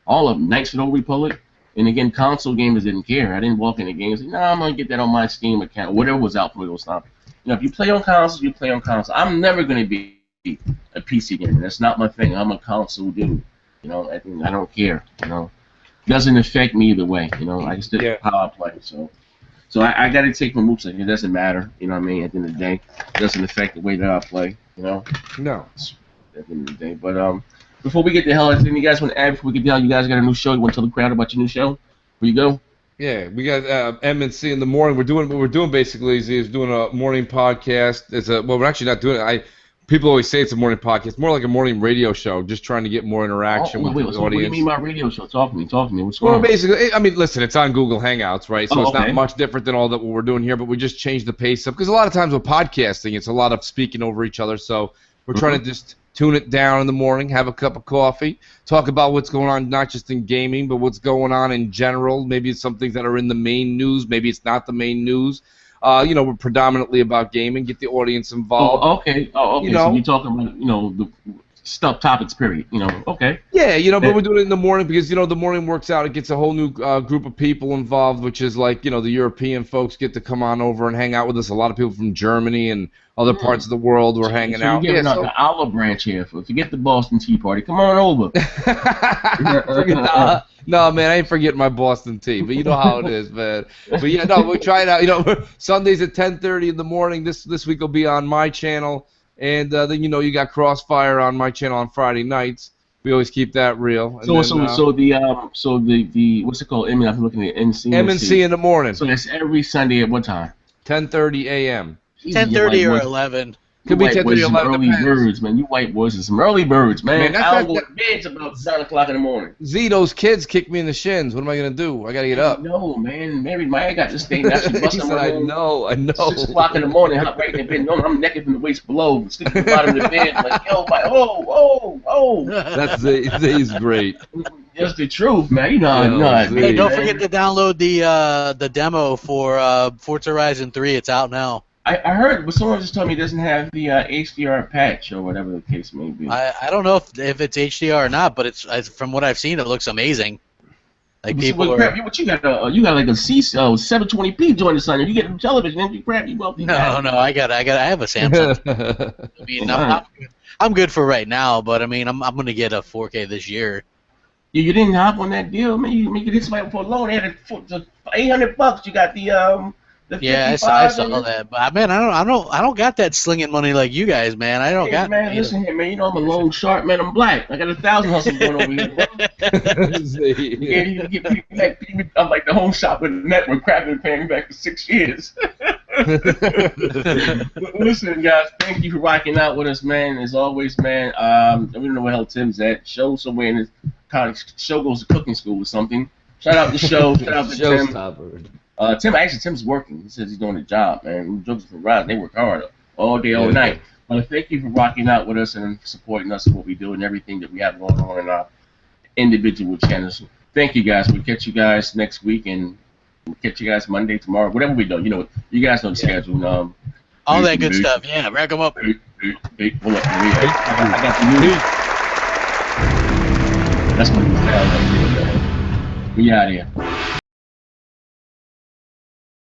all of them, Knights of the Old Republic. And again, console gamers didn't care. I didn't walk in the game and say, nah, I'm going to get that on my Steam account. Whatever was out for those times. You know, if you play on console, you play on console. I'm never going to be a PC gamer. That's not my thing. I'm a console dude. You know, I don't care. You know, it doesn't affect me either way. You know, I just how I play. So I got to take my moves. It doesn't matter. You know what I mean? At the end of the day, it doesn't affect the way that I play. You know? No. At the end of the day. But before we get to hell, anything you guys want to add before we get to hell? You guys got a new show? You want to tell the crowd about your new show? Where you go? Yeah, we got M&C in the morning. What we're doing basically is doing a morning podcast. We're actually not doing it. People always say it's a morning podcast. It's more like a morning radio show, just trying to get more interaction with the audience. What do you mean by radio show? Talk to me. What's going on? Well, basically, I mean, listen, it's on Google Hangouts, right? So it's not much different than all that what we're doing here, but we just changed the pace up. Because a lot of times with podcasting, it's a lot of speaking over each other. So we're trying to just tune it down in the morning, have a cup of coffee, talk about what's going on, not just in gaming, but what's going on in general. Maybe it's some things that are in the main news. Maybe it's not the main news. You know, we're predominantly about gaming. Get the audience involved. Okay. You know, so you're talking about, you know, the stuff topics, period. You know, okay. Yeah, you know, but we're doing it in the morning because, you know, the morning works out. It gets a whole new group of people involved, which is like, you know, the European folks get to come on over and hang out with us. A lot of people from Germany and other parts of the world were hanging out. You're giving out the olive branch here. Forget the Boston Tea Party. Come on over. No, man, I ain't forgetting my Boston tea, but you know how it is, man. But yeah, no, we try it out. You know, Sundays at 10:30 in the morning. This week will be on my channel, and then you know you got Crossfire on my channel on Friday nights. We always keep that real. So the what's it called? I mean, I'm looking at NC. M&C in the morning. So that's every Sunday at what time? 10:30 a.m. 10:30 or 11. Could be 10:30 or 11. Early birds, man. You white boys are some early birds, man. I don't go to bed about 7 o'clock in the morning. Those kids kicked me in the shins. What am I gonna do? I gotta get up. No, man. Mary, I got this thing. He said, I know. 6 o'clock in the morning, hop right in the bed. No, I'm naked from the waist below, sticking to the bottom of the bed. Like, yo, oh. That's Z's great. That's the truth, man. You know, hey, don't forget to download the demo for Forza Horizon 3. It's out now. I heard, but someone just told me it doesn't have the HDR patch or whatever the case may be. I don't know if it's HDR or not, but it's from what I've seen, it looks amazing. Like what you got? You got like a 720p joint or something. You get a television, and you wealthy. No, I have a Samsung. I mean, I'm good for right now, but I mean, I'm gonna get a 4K this year. You didn't hop on that deal, man. You get this for a loan. They had it for $800. You got the yeah, I saw that, but man, I don't got that slinging money like you guys, man. I don't got. Man, listen here, man. You know I'm a loan sharp, man. I'm black. I got 1,000 hustles going over here. I'm like the home shop with the network. Crap been paying me back for 6 years. Listen, guys, thank you for rocking out with us, man. As always, man. We don't know where the hell Tim's at. Show somewhere in his kind of show goes to cooking school or something. Shout out the show. Shout out to Tim. Tim's working. He says he's doing a job, man. Jokes for Rod, they work hard all day, all night. But thank you for rocking out with us and supporting us in what we do and everything that we have going on in our individual channels. Thank you, guys. We'll catch you guys next week, and we'll catch you guys Monday, tomorrow, whatever we do. You know, you guys know the schedule. All that good stuff. Yeah, rack them up. Hold up. I got the news. That's what we out here.